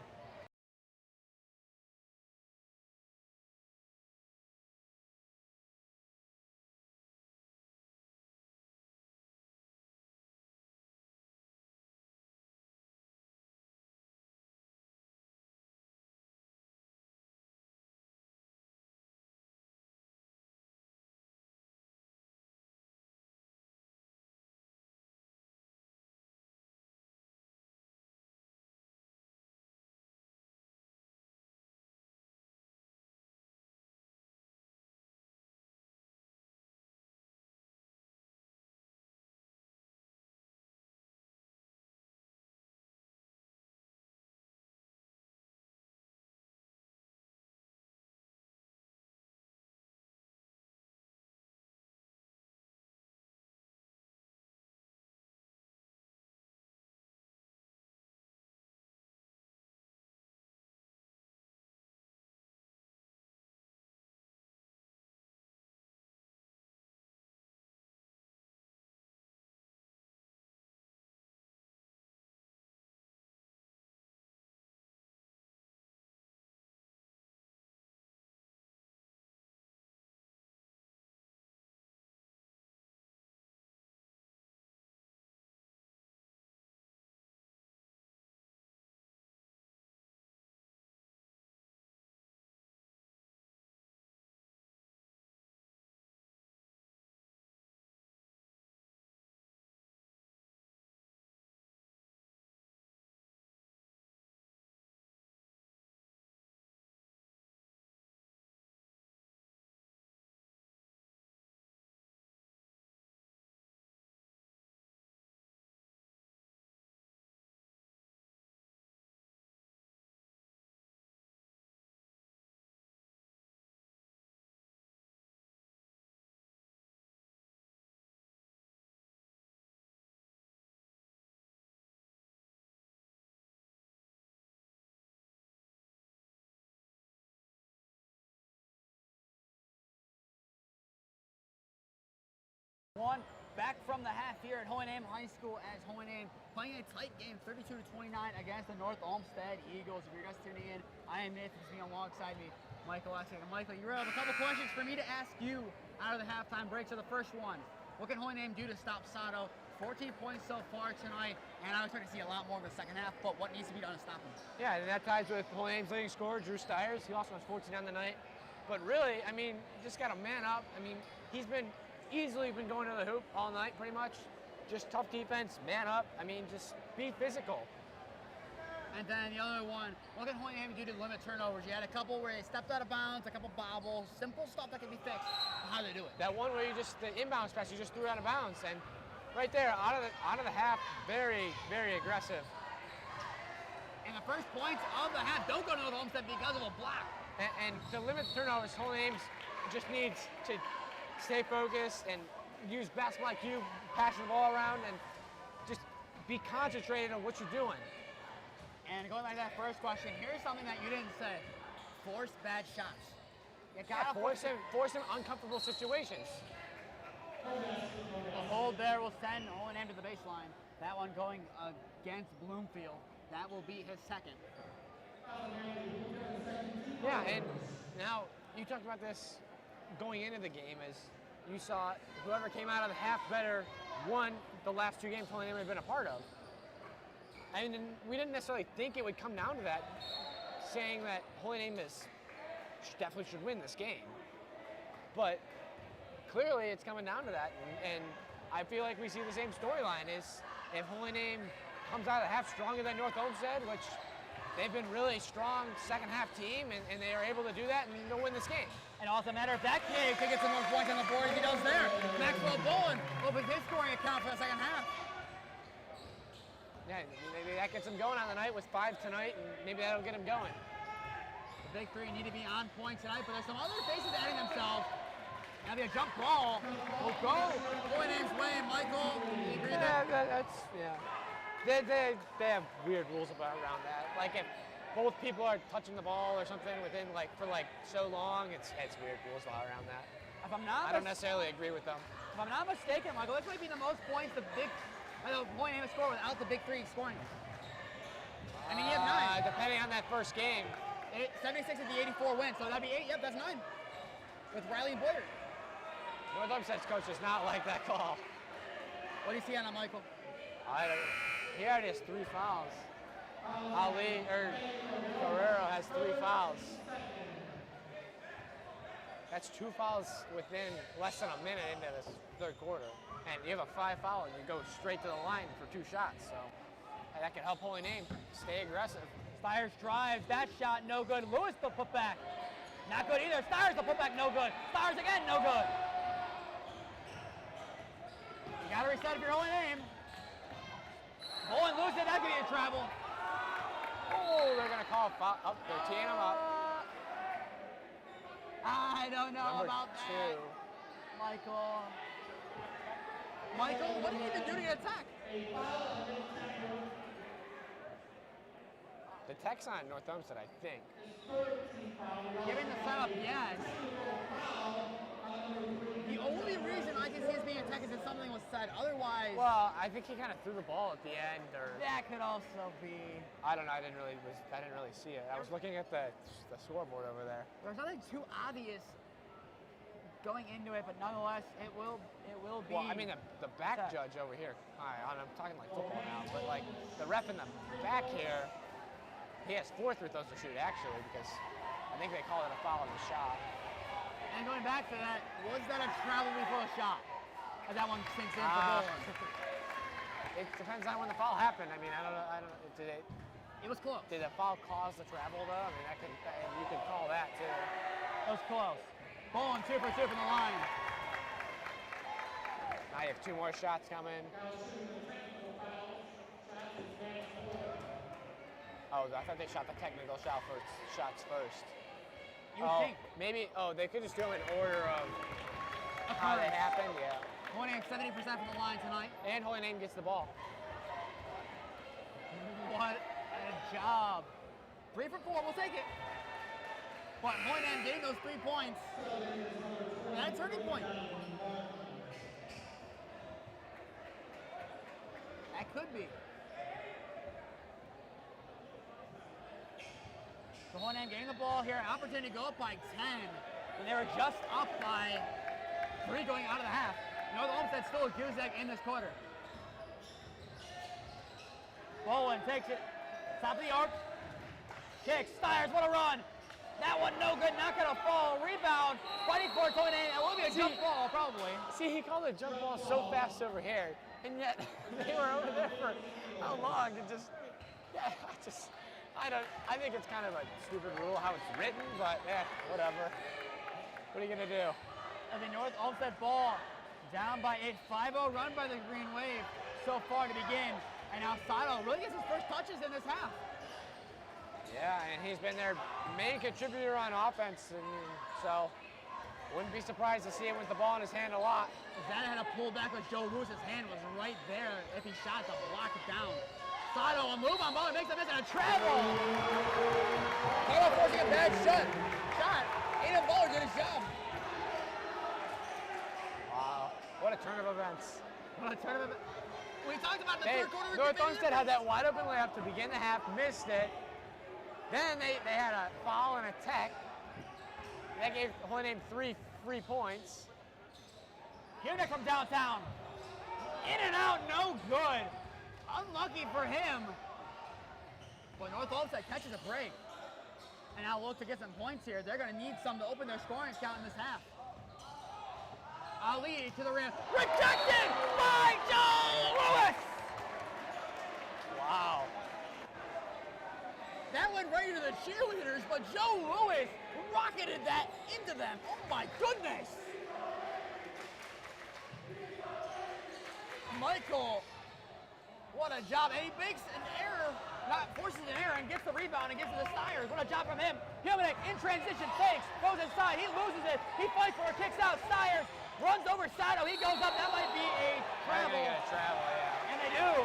One back from the half here at Holy Name High School as Holy Name playing a tight game, 32-29 against the North Olmsted Eagles. If you're just tuning in, I am Nathan Smee, alongside me, Michael Oleksik. And Michael, you have a couple questions for me to ask you out of the halftime break. So the first one, what can Holy Name do to stop Sato? 14 points so far tonight, and I was expect to see a lot more in the second half, but what needs to be done to stop him? Yeah, and that ties with Holy Name's leading scorer, Drew Stiers. He also has 14 on the night. But really, I mean, you just got to man up. I mean, he's been easily been going to the hoop all night, pretty much. Just tough defense, man up. I mean, just be physical. And then the other one, what can Holy Name do to limit turnovers? You had a couple where they stepped out of bounds, a couple bobbles, simple stuff that can be fixed. How do they do it? That one where you just, the inbounds pass, you just threw out of bounds. And right there, out of the half, very, very aggressive. And the first points of the half don't go to North Olmsted because of a block. And to limit turnovers, Holy Names just needs to stay focused and use basketball IQ, passing the ball around, and just be concentrated on what you're doing. And going back to that first question, here's something that you didn't say. Force bad shots. You gotta force him uncomfortable situations. The hold there will send Holy Name to the baseline. That one going against Bloomfield. That will be his second. Yeah, and now you talked about this going into the game as you saw whoever came out of the half better won the last two games Holy Name had been a part of. I mean, we didn't necessarily think it would come down to that, saying that Holy Name definitely should win this game. But clearly it's coming down to that, and I feel like we see the same storyline is if Holy Name comes out of the half stronger than North Olmsted, which they've been really strong second half team, and they are able to do that, and they'll win this game. And also matter if that kid could get some more points on the board as he does there. Maxwell Bowen opens his scoring account for the second half. Yeah, maybe that gets him going on the night with 5 tonight, and maybe that'll get him going. The big three need to be on point tonight, but there's some other faces adding themselves. Now the jump ball will go Holy Name's way. Michael, do you agree with that? They have weird rules around that. Like if both people are touching the ball or something within for so long, it's weird rules around that. If I'm not, I don't necessarily agree with them. If I'm not mistaken, Michael, this might be the most points the Holy Name score without the big three scoring. I mean, you have 9. Depending on that first game. 76 of the 84 win, so that'd be 8. Yep, that's 9. With Riley and Boyer. North Olmsted's coach does not like that call. What do you see on that, Michael? He already has 3 fouls. Guerrero has 3 fouls. That's 2 fouls within less than a minute into this third quarter. And you have a 5 foul and you go straight to the line for 2 shots. So that can help Holy Name stay aggressive. Stiers drives, that shot no good. Lewis the putback, not good either. Stiers the putback no good. Stiers again no good. You gotta reset if you're Holy Name. Bowen loses it, that could be a travel. Oh, they're gonna call a foul. Oh, they're teeing him up. I don't know Number about 2. that. Michael, what do you need to do to get attacked? The tech's on North Olmsted, I think. Giving the setup, yes. The only reason I can see us being attacked is if something was said. Otherwise, Well, I think he kind of threw the ball at the end, or that could also be. I don't know. I didn't really see it. I was looking at the scoreboard over there. There's nothing too obvious going into it, but nonetheless, it will be. Well, I mean, the back judge over here. I'm talking like football now, but like the ref in the back here, he has 4 free throws to shoot actually, because I think they call it a foul on the shot. And going back to that, was that a travel before a shot? Or that one sinks in for Bowen? It depends on when the foul happened. I mean, I don't know. It was close. Did the foul cause the travel though? I mean, you could call that too. It was close. Bowen 2 for 2 from the line. Now you have 2 more shots coming. Oh, I thought they shot the technical shots first. You would think. Maybe, they could just do them in order of how they happened, yeah. Holy Name 70% from the line tonight. And Holy Name gets the ball. What a job. 3 for 4, we'll take it. But Holy Name getting those 3 points. And that's a turning point. could be. So Hohenheim getting the ball here, opportunity to go up by 10. And they were just up by 3 going out of the half. North Olmsted still a goose egg in this quarter. Bowen takes it, top of the arc, kicks, Stiers, what a run! That one no good, not gonna fall, rebound, fighting for it, going in, it will be a jump ball, probably. See, he called a jump ball so fast over here, and yet they were over there for how long? It just, yeah, I think it's kind of a stupid rule how it's written, but yeah, whatever. What are you gonna do? And the North Olmsted ball down by 8, 5-0 run by the Green Wave so far to begin. And now Sato really gets his first touches in this half. Yeah, and he's been their main contributor on offense, and so wouldn't be surprised to see him with the ball in his hand a lot. Zana had to pull back with Joe Lewis's hand was right there if he shot to block it down. Sato, a move on ball, makes a miss and a travel. Sato forcing a bad shot. Aiden Butler did his job. Wow, what a turn of events. What a turn of events. We talked about the third quarter. North Olmsted had that wide open layup to begin the half, missed it. Then they had a foul and a tech. That gave Hohenheim 3 free points. Huenick from downtown. In and out, no good. Unlucky for him. But North Olmsted catches a break. And now look to get some points here. They're going to need some to open their scoring count in this half. Ali to the rim. Rejected by Joe Lewis! Wow. That went right into the cheerleaders, but Joe Lewis rocketed that into them. Oh my goodness! Michael, what a job. And he makes an error, forces an error and gets the rebound and gets to the Stiers. What a job from him. Huenick in transition, fakes, goes inside, he loses it. He fights for it, kicks out, Stiers runs over Sato, he goes up, that might be a travel. Get a travel, yeah. And they do.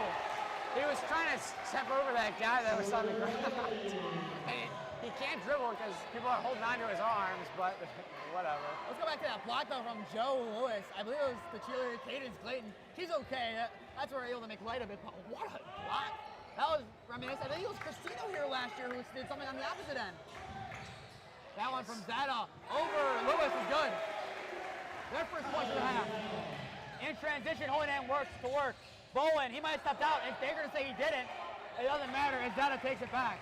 He was trying to step over that guy that was on the ground. And he can't dribble because people are holding on to his arms, but whatever. Let's go back to that block though from Joe Lewis. I believe it was the cheerleader Cadence Clayton. He's okay. That's where we're able to make light of it, but what a block. That was reminiscent. I think it was Cristino here last year who did something on the opposite end. That one from Zada over Lewis is good. Their first point of the half. In transition, Hohenheim works to work. Bowen, he might have stepped out. If they're going to say he didn't, it doesn't matter as Zada takes it back.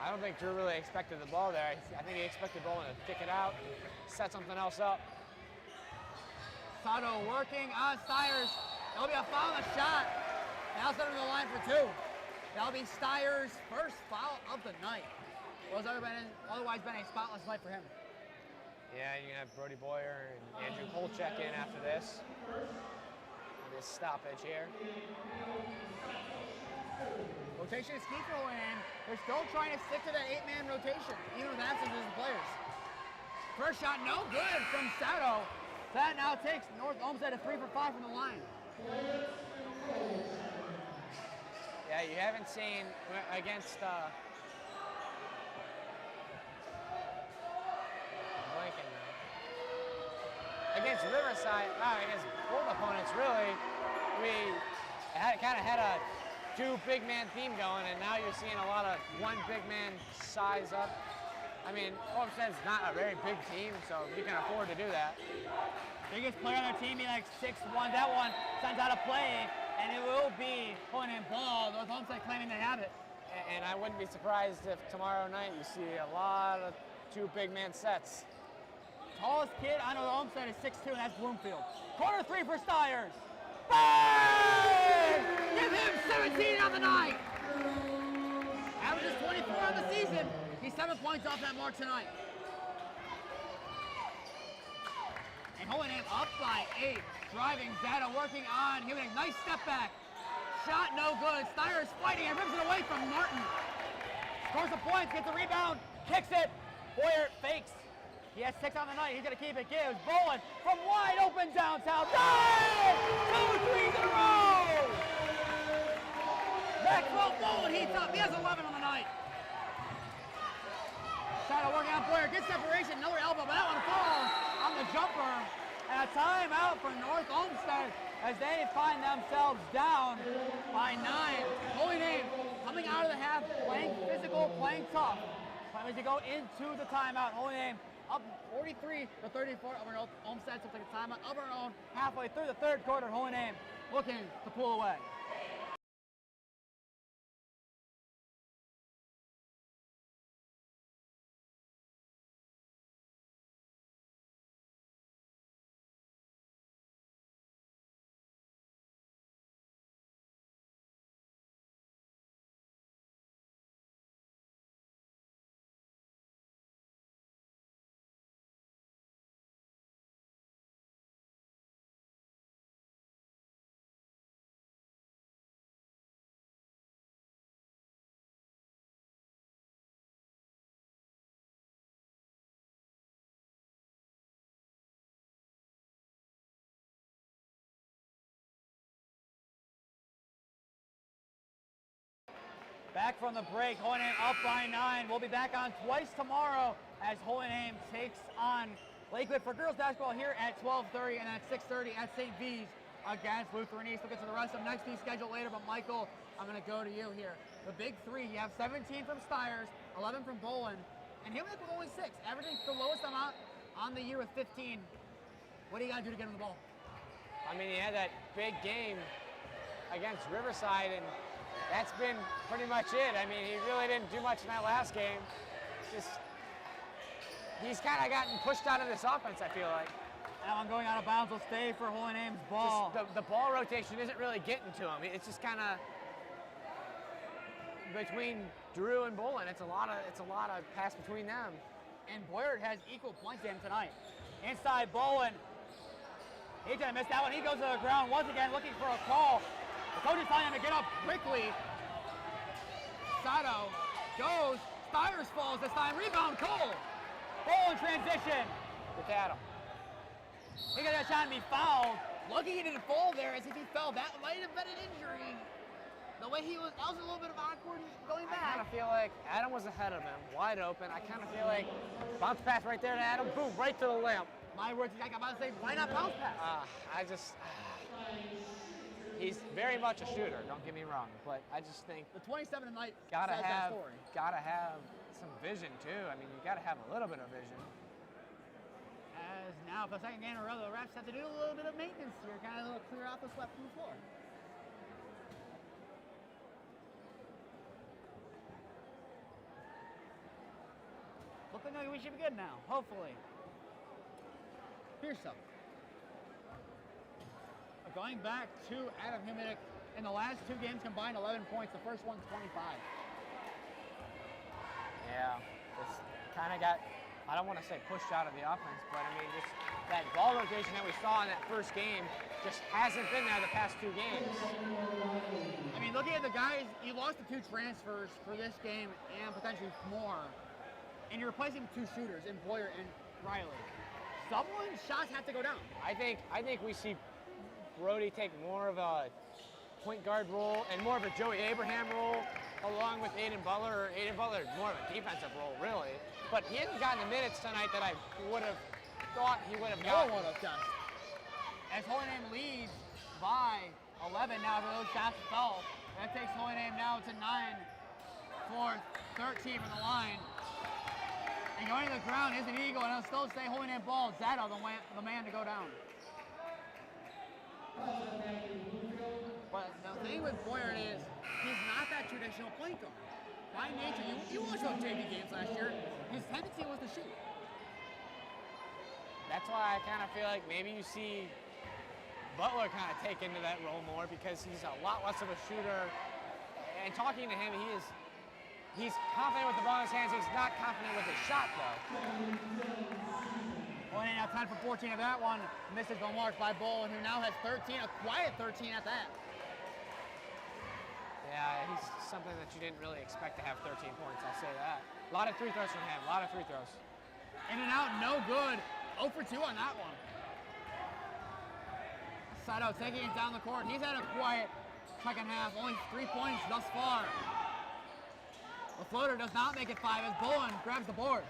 I don't think Drew really expected the ball there. I think he expected Bowen to kick it out, set something else up. Sato working on Stiers. That'll be a foul and a shot. Now send him to the line for 2. That'll be Stiers' first foul of the night. Well, it's otherwise been a spotless night for him. Yeah, you can have Brody Boyer and Andrew Kolchak in after this. This stoppage here. Rotation is key for Hohenheim. They're still trying to stick to that 8-man rotation, even with absences of players. First shot, no good from Sato. That now takes North Olmsted a 3 for 5 from the line. Yeah, you haven't seen against against Riverside, against both opponents, really, we kind of had a 2 big man theme going, and now you're seeing a lot of 1 big man size up. I mean, Olmsted's not a very big team, so you can afford to do that. Biggest player on their team being like 6'1". That one sends out a play, and it will be Hohenheim ball. North Olmsted claiming they have it. And I wouldn't be surprised if tomorrow night you see a lot of 2 big man sets. Tallest kid on North Olmsted is 6'2", and that's Bloomfield. Corner 3 for Stiers. Bang! Give him 17 on the night. Averages 24 on the season. He's 7 points off that mark tonight. And Hohenheim up by 8. Driving, Zada working on Huenick. Nice step back. Shot no good. Stiers fighting and rips it away from Martin. Scores the points, gets the rebound, kicks it. Boyer fakes. He has 6 on the night. He's going to keep it. Gives Bowen from wide open downtown. Bang! 2 threes in a row! Maxwell Bowen heats up. He has 11 on the night. Sato working on Boyer. Good separation. Another elbow, but that one falls on the jumper. And a timeout for North Olmsted as they find themselves down by 9. Holy Name coming out of the half, playing physical, playing tough. But as you go into the timeout, Holy Name up 43 to 34 over North Olmsted. So take a timeout of our own halfway through the third quarter. Holy Name looking to pull away. Back from the break, Holy Name up by 9. We'll be back on twice tomorrow as Holy Name takes on Lakewood for girls basketball here at 12:30 and at 6:30 at St. V's against Lutheran East. We'll get to the rest of next week's schedule later, but Michael, I'm going to go to you here. The big three, you have 17 from Steyrs, 11 from Bolin, and Hillman with only 6, averaging the lowest amount on the year with 15. What do you got to do to get him the ball? I mean, he had that big game against Riverside, and that's been pretty much it. I mean, he really didn't do much in that last game. He's kind of gotten pushed out of this offense, I feel like. That one going out of bounds will stay for Holy Name's ball. The ball rotation isn't really getting to him. It's just kind of between Drew and Bolin. It's a lot of pass between them. And Boyer has equal points game tonight. Inside Bolin. He's gonna miss that one. He goes to the ground once again looking for a call. The coach is telling him to get up quickly. Sato goes. Steyrs falls this time. Rebound Cole. Bolin transition. Look at him. He got that shot and be fouled. Lucky he didn't fall there, as if he fell. That might have been an injury. The way he was, that was a little bit of awkward going back. I kind of feel like Adam was ahead of him, wide open. I kind of feel like bounce pass right there to Adam. Boom, right to the lamp. My words, I'm about to say, why not bounce pass? He's very much a shooter. Don't get me wrong, but I just think the 27 tonight gotta says that story. Gotta have some vision too. I mean, you gotta have a little bit of vision. As now, for the second game in a row, the refs have to do a little bit of maintenance here, kind of clear off the sweat from the floor. Looking like we should be good now, hopefully. Here's something. Going back to Adam Humidic, in the last 2 games combined, 11 points. The first one's 25. Yeah, it's kind of got, I don't want to say pushed out of the offense, but I mean, just that ball rotation that we saw in that first game just hasn't been there the past 2 games. I mean, looking at the guys, you lost the 2 transfers for this game and potentially more, and you're replacing 2 shooters in Boyer and Riley. Someone's shots have to go down. I think we see Brody take more of a point guard role and more of a Joey Abraham role, along with Aiden Butler. Aiden Butler more of a defensive role, really. But he hasn't gotten the minutes tonight that I would have thought he would have gotten. No one have done. As Holy Name leads by 11 now for those shots fell. That takes Holy Name now to 9 for 13 from the line. And going to the ground is an Eagle, and it'll still stay Holy Name ball. Zato, the man to go down. But the thing with Boyer is, he's not that traditional point guard. By nature, you watched those JV games last year, his tendency was to shoot. That's why I kind of feel like maybe you see Butler kind of take into that role more, because he's a lot less of a shooter. And talking to him, he's confident with the ball in his hands. He's not confident with his shot, though. Well, now 10 for 14 of that one. Misses the mark by Bolin, who now has 13, a quiet 13 at that. Yeah, he's something that you didn't really expect to have 13 points, I'll say that. A lot of 3 throws from him, a lot of 3 throws. In and out, no good. 0 for 2 on that one. Sato taking it down the court. He's had a quiet second half, only 3 points thus far. The floater does not make it 5 as Bolin grabs the board.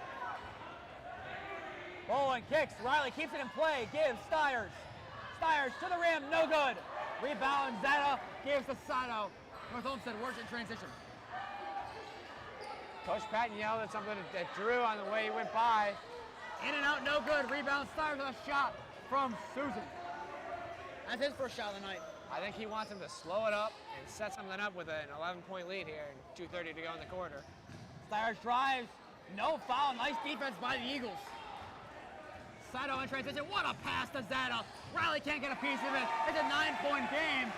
Bowen kicks. Riley keeps it in play. Gives Stiers. Stiers to the rim. No good. Rebound. Zeta gives to Sato. North Olmsted works in transition. Coach Patton yelled at something at Drew on the way he went by. In and out. No good. Rebound. Stiers with a shot from Susan. That's his first shot of the night. I think he wants him to slow it up and set something up with an 11-point lead here and 2:30 to go in the quarter. Stiers drives. No foul. Nice defense by the Eagles. Sato in transition. What a pass to Zeta. Riley can't get a piece of it. It's a 9-point game.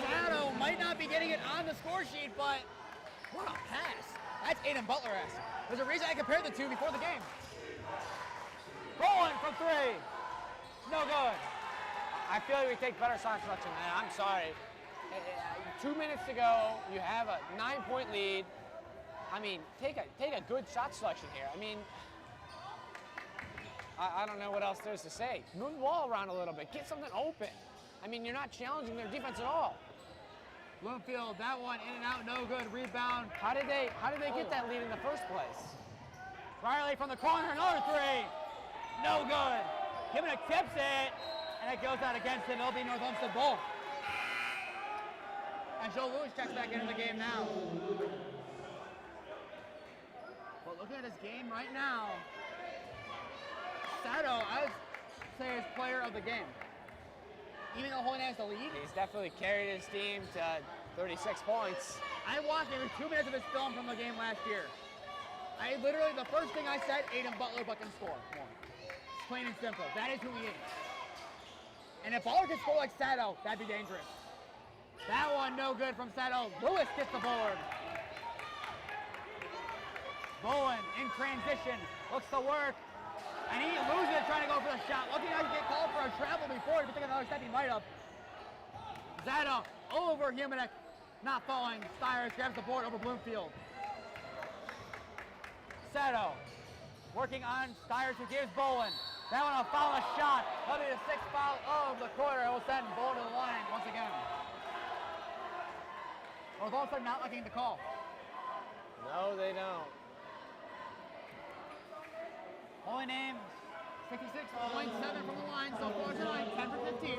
Sato might not be getting it on the score sheet, but what a pass. That's Aiden Butler-esque. There's a reason I compared the two before the game. Bowen from three. No good. I feel like we take better shot selection. I'm sorry. 2 minutes to go. You have a 9-point lead. I mean, take a good shot selection here. I mean, I don't know what else there's to say. Move the ball around a little bit. Get something open. I mean, you're not challenging their defense at all. Bloomfield, that one in and out, no good. Rebound. How did they get that lead in the first place? Riley from the corner, another three. No good. Kimmick tips it, and it goes out against him. It'll be North Olmsted ball. And Joe Lewis checks back into the game now. But looking at this game right now, Sato, I would say, is player of the game. Even though Holy has the lead. He's definitely carried his team to 36 points. I watched maybe 2 minutes of his film from the game last year. I literally, the first thing I said, Aiden Butler but can score more. Plain and simple. That is who he is. And if Butler can score like Sato, that'd be dangerous. That one no good from Sato. Lewis gets the board. Bowen in transition, looks to work. And he loses it trying to go for the shot. Looking like he get called for a travel before. If you think another step, he might have. Zeta over Humanek, not falling. Stiers grabs the board over Bloomfield. Sato working on Stiers, who gives Bowen. That one a foul, a shot. That'll be the 6th foul of the quarter. It will send Bowen to the line once again. North Olmsted not looking to call. No, they don't. Holy name, 66.7 from the line so far tonight, 10 for 15.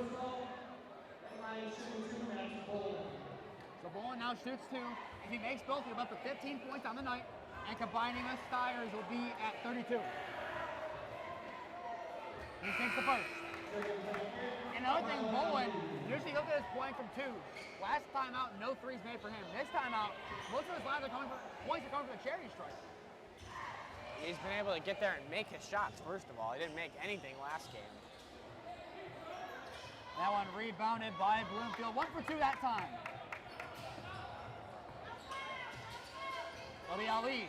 So Bowen now shoots two. If he makes both, he'll be up to 15 points on the night, and combining with Stiers will be at 32. He takes the first. And another thing, Bowen, usually look at his point from two. Last time out, no threes made for him. This time out, most of his points are coming from the charity stripe. He's been able to get there and make his shots, first of all. He didn't make anything last game. That one rebounded by Bloomfield. 1 for 2 that time. It'll be Ali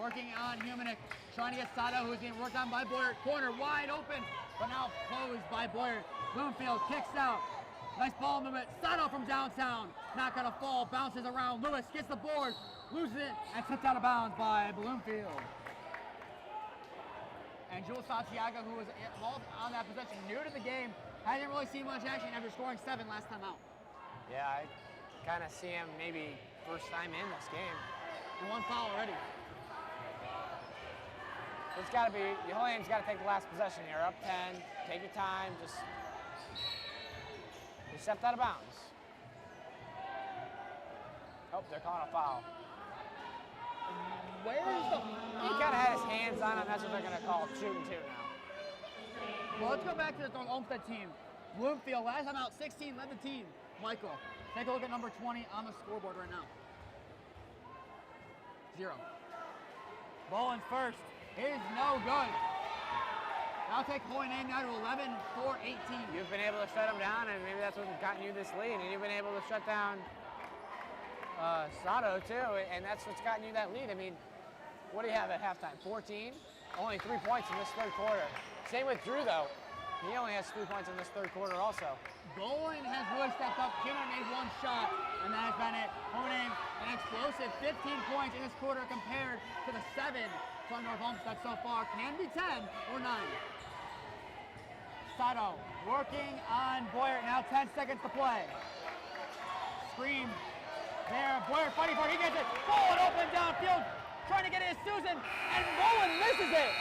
working on Humanek, trying to get Sato, who's being worked on by Boyer. Corner wide open, but now closed by Boyer. Bloomfield kicks out. Nice ball movement. Sato from downtown. Not going to fall. Bounces around. Lewis gets the board. Loses it and tipped out of bounds by Bloomfield. And Jules Santiago, who was involved on that possession, new to the game, hasn't really seen much action after scoring 7 last time out. Yeah, I kind of see him maybe first time in this game. And 1 foul already. It's got to be, the whole game's got to take the last possession here. Up 10, take your time, just you stepped out of bounds. Oh, they're calling a foul. Where's the... He kind of had his hands on him. That's what they're going to call shooting two now. Well, let's go back to the North Olmsted team. Bloomfield, last time out, 16, led the team. Michael, take a look at number 20 on the scoreboard right now. 0. Bowen's first is no good. That'll take Holy Name now to 11 for 18. You've been able to shut him down, and maybe that's what's gotten you this lead. And you've been able to shut down Sato, too, and that's what's gotten you that lead. I mean, what do you have at halftime? 14? Only 3 points in this third quarter. Same with Drew, though. He only has 3 points in this third quarter also. Bowen has really stepped up. Kimmer made 1 shot, and that has been it. Holy Name, an explosive 15 points in this quarter compared to the 7 from North Olmsted so far. Can be 10 or 9. Sato working on Boyer. Now 10 seconds to play. Screen there. Boyer fighting for it. He gets it. Bowen open downfield. Trying to get it to Susan. And Bowen misses it.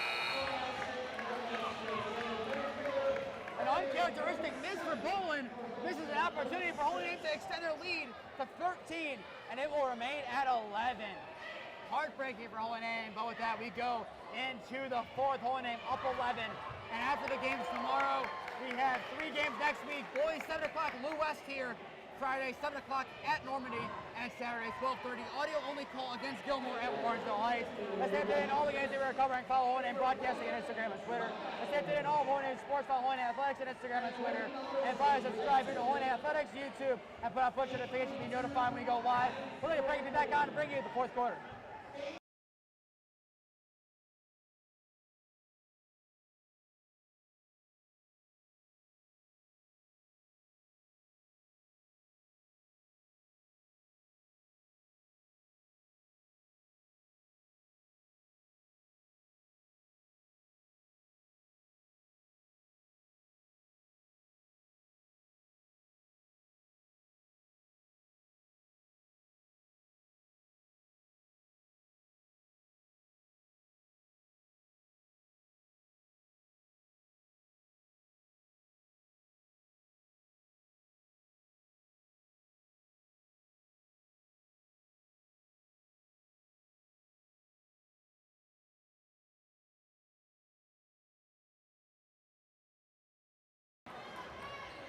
uncharacteristic miss for Bolin. This is an opportunity for Holy Name to extend their lead to 13, and it will remain at 11. Heartbreaking for Holy Name, but with that we go into the fourth. Holy Name up 11, and after the games tomorrow, we have 3 games next week. Boys 7 o'clock, Lou West here. Friday 7 o'clock at Normandy, and Saturday 12:30 audio only call against Gilmore at Warrensville Heights. That's it today in all the games that we're covering. Follow Holy Name Broadcasting on Instagram and Twitter. That's it today in all of Holy Name Sports. Follow Holy Name Athletics on Instagram and Twitter. And follow and subscribe to Holy Name Athletics YouTube and put on push notifications to be notified when we go live. We're going to bring you back on to bring you the fourth quarter.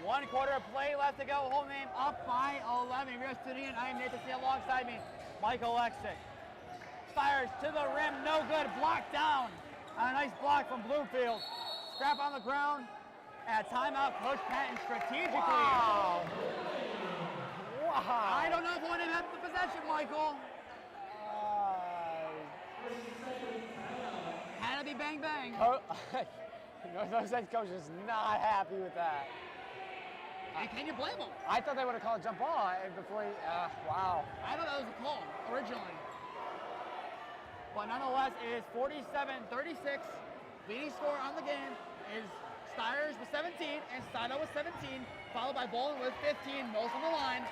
One quarter of play left to go. Holy Name up by 11. We're tuning in. I am Nathan Smee. Alongside me, Michael Oleksik. Fires to the rim, no good. Blocked down. A nice block from Bloomfield. Scrap on the ground. At timeout, Coach Patton strategically. Wow. I don't know if Holy Name had the possession, Michael. Had to be bang bang. North Olmsted coach is not happy with that. And can you blame him? I thought they would have called a jump ball before he, wow. I thought that was a call originally. But nonetheless, it is 47-36. Leading scorer on the game is Stiers with 17 and Sato with 17, followed by Bolin with 15, most on the line.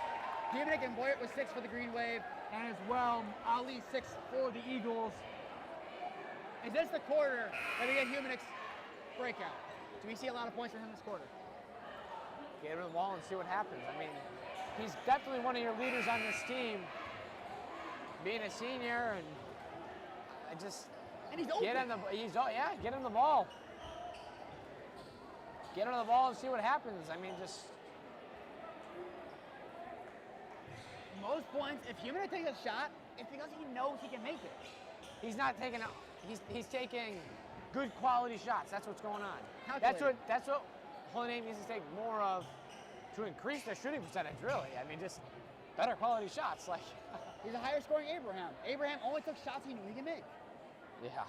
Humanik and Boyert with 6 for the Green Wave, and as well, Ali 6 for the Eagles. Is this the quarter that we get Humanik's breakout? Do we see a lot of points for him this quarter? Get him the ball and see what happens. I mean, he's definitely one of your leaders on this team. Being a senior, and and he's open. Get him get him the ball. Get him the ball and see what happens. I mean, just most points. If Humanik takes a shot, it's because he knows he can make it. He's not taking out. He's taking good quality shots. That's what's going on. Calculated. That's what Holy Name needs to take more of to increase their shooting percentage, really. I mean, just better quality shots. Like he's a higher scoring Abraham. Abraham only took shots he knew he could make. Yeah.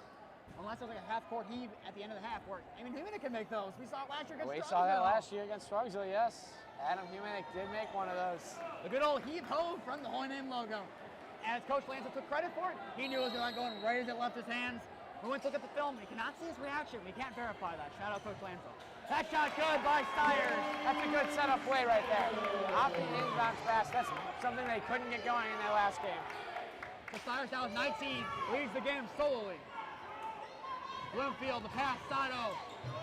Unless it was like a half-court heave at the end of the half, where Humanik can make those. We saw it last year against We saw that last year against Strongsville, yes. Adam Humanik did make one of those. The good old heave-ho from the Holy Name logo. As Coach Lansel took credit for it, he knew it was going right as it left his hands. We went to look at the film. We cannot see his reaction. We can't verify that. Shout out Coach Lansel. That shot good by Stiers. That's a good setup play right there. Off the inbound pass. That's something they couldn't get going in their last game. So Stiers now with 19 leads the game solely. Bloomfield, the pass, Sato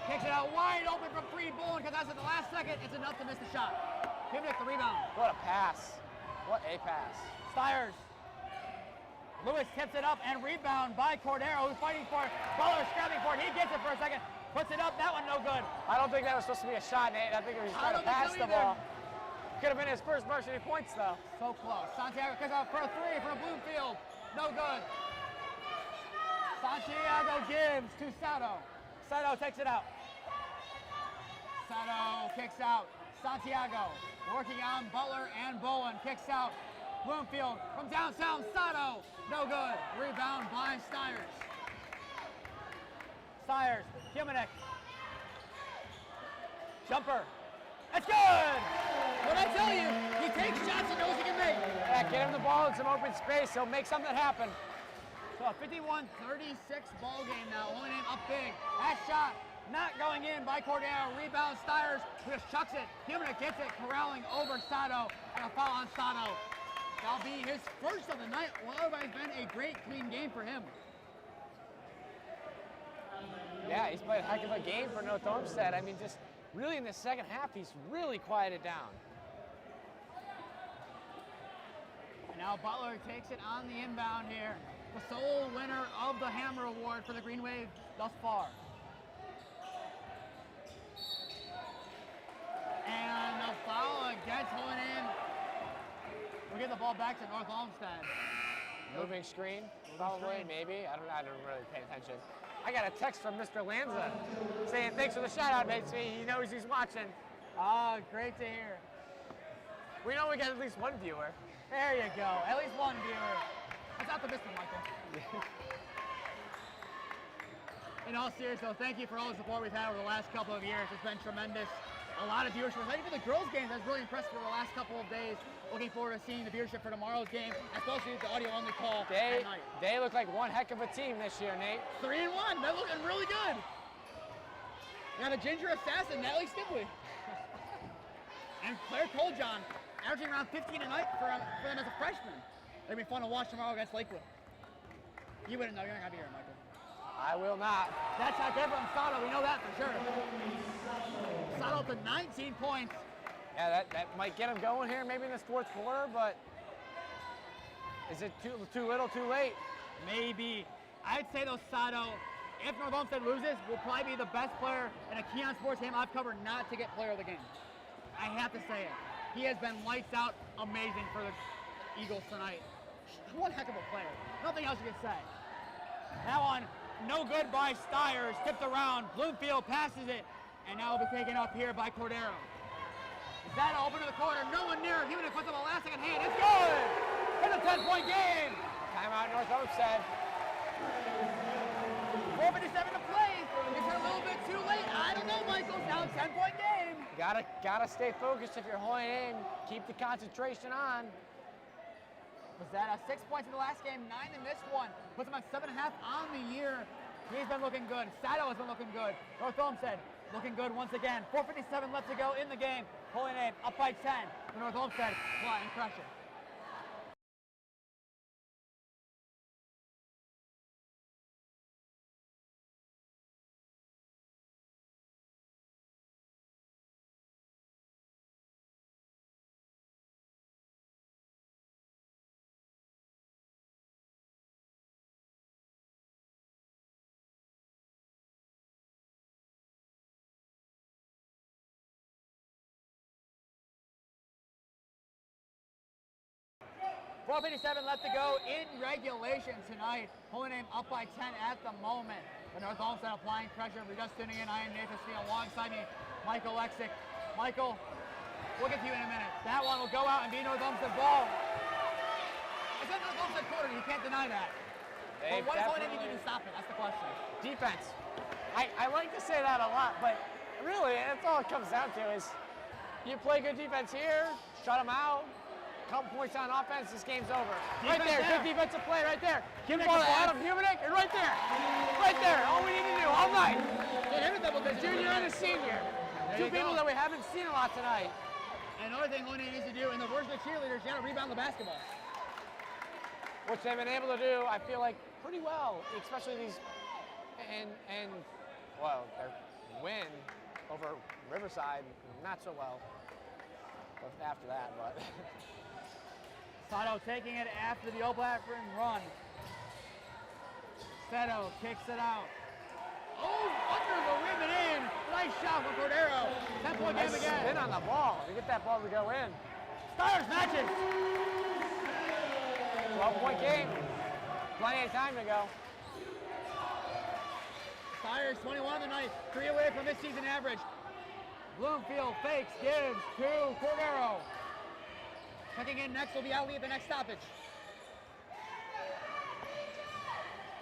kicks it out wide open from free. Bolin, because that's at the last second. It's enough to miss the shot. Humanik the rebound. What a pass. What a pass. Stiers. Lewis tips it up and rebound by Cordero, who's fighting for it. Butler scrapping for it. He gets it for a second. Puts it up. That one no good. I don't think that was supposed to be a shot, Nate. I think he was trying to pass the ball. Could have been his first varsity points, though. So close. Santiago kicks out for a 3 from Bloomfield. No good. Santiago gives to Sato. Sato takes it out. Sato kicks out. Santiago working on Butler and Bolin. Kicks out. Bloomfield from downtown. Sato. No good. Rebound by Stiers. Stiers. Humanik. Jumper. That's good! What I tell you, he takes shots he knows he can make. Yeah, get him the ball in some open space. He'll make something happen. So a 51-36 ball game now. Holy Name up big. That shot not going in by Cordero. Rebound Stiers, who just chucks it. Humanik gets it, corralling over Sato. And a foul on Sato. That'll be his first of the night. Well, otherwise been a great, clean game for him. Yeah, he's played a heck of a game for North Olmsted. I mean, just really in the second half, he's really quieted down. And now Butler takes it on the inbound here. The sole winner of the Hammer Award for the Green Wave thus far. And the foul against Hohenem. We'll give the ball back to North Olmsted. Moving screen, probably, maybe. I didn't really pay attention. I got a text from Mr. Lanza saying, thanks for the shout out, mate. He knows he's watching. Ah, great to hear. We know we got at least one viewer. There you go, at least one viewer. That's not the Mr. Michael. In all seriousness, though, thank you for all the support we've had over the last couple of years. It's been tremendous. A lot of viewership. Even the girls' games, I was really impressed over the last couple of days. Looking forward to seeing the viewership for tomorrow's game, especially the audio-only call at night. They look like one heck of a team this year, Nate. 3-1. They're looking really good. You got a ginger assassin, Natalie Stibley. And Claire Coljohn, averaging around 15 a night for them as a freshman. It'll be fun to watch tomorrow against Lakewood. You wouldn't know. You're not going to be here, Michael. I will not. That's how different from Sato. We know that for sure. Sato to 19 points. Yeah, that might get him going here maybe in this fourth quarter, but is it too little, too late? Maybe. I'd say, though, Sato, if North Olmsted loses, will probably be the best player in a Keon Sports game I've covered not to get player of the game. I have to say it. He has been lights out amazing for the Eagles tonight. One heck of a player. Nothing else you can say. That one, no good by Stiers. Tipped around. Bloomfield passes it. And now will be taken up here by Cordero. Zeta open to the corner. No one near him. Even if it's a last-second hand. It's good! It's a 10-point game! Timeout North Olmsted. 4:57 to play. Is it a little bit too late? I don't know, Michael. Now it's a 10-point game. Gotta stay focused if you're Hohenem. Keep the concentration on. Was that 6 points in the last game, 9 in this one. Puts him at 7.5 on the year. He's been looking good. Sato has been looking good. North Olmsted looking good once again. 4:57 left to go in the game. Hohenem up by 10. The North Olmsted applying pressure. .457 left to go in regulation tonight. Hohenem up by 10 at the moment. The North Olmsted applying pressure. If you're just tuning in, I am Nathan Smee. Alongside me, Michael Oleksik. Michael, we'll get to you in a minute. That one will go out and be North Olmsted ball. It's in North Olmsted quarter. You can't deny that. But what does Hohenem need to do to stop it? That's the question. Defense. I like to say that a lot, but really, that's all it comes down to is you play good defense here, shut them out. Couple points on offense, this game's over. Right there, good defensive play right there. Give the ball to Adam Humanek, and right there. Right there, all we need to do all night. The junior and the senior. Two people that we haven't seen a lot tonight. And another thing Hohenem needs to do, in the version of cheerleaders, you gotta rebound the basketball. Which they've been able to do, I feel like, pretty well, especially these, well, their win over Riverside, not so well after that, but. Sato taking it after the Old Blackburn run. Sato kicks it out. Oh, under the rim and in. Nice shot from Cordero. 10-point game again. Spin on the ball to get that ball to go in. Stiers matches. 12-point game. Plenty of time to go. Stiers 21 tonight. 3 away from this season average. Bloomfield fakes, gives to Cordero. Checking in next will be Ali at the next stoppage.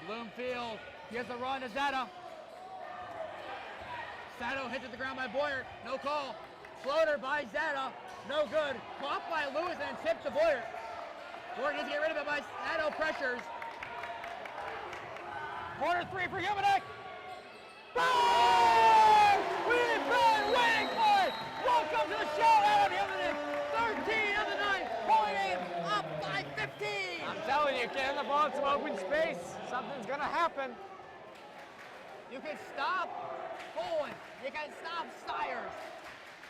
Bloomfield gives a run to Zeta. Sato hits at the ground by Boyer. No call. Floater by Zeta. No good. Caught by Lewis and tipped to Boyer. Boyer needs to get rid of it by Sato. Pressures. Corner 3 for Humanek. Bang! We've been waiting for it. Welcome to the show, Adam Humanek. 13 of the night. Hohenem up by 15. I'm telling you, get in the ball in some open space. Something's gonna happen. You can stop Bowen. You can stop Stiers.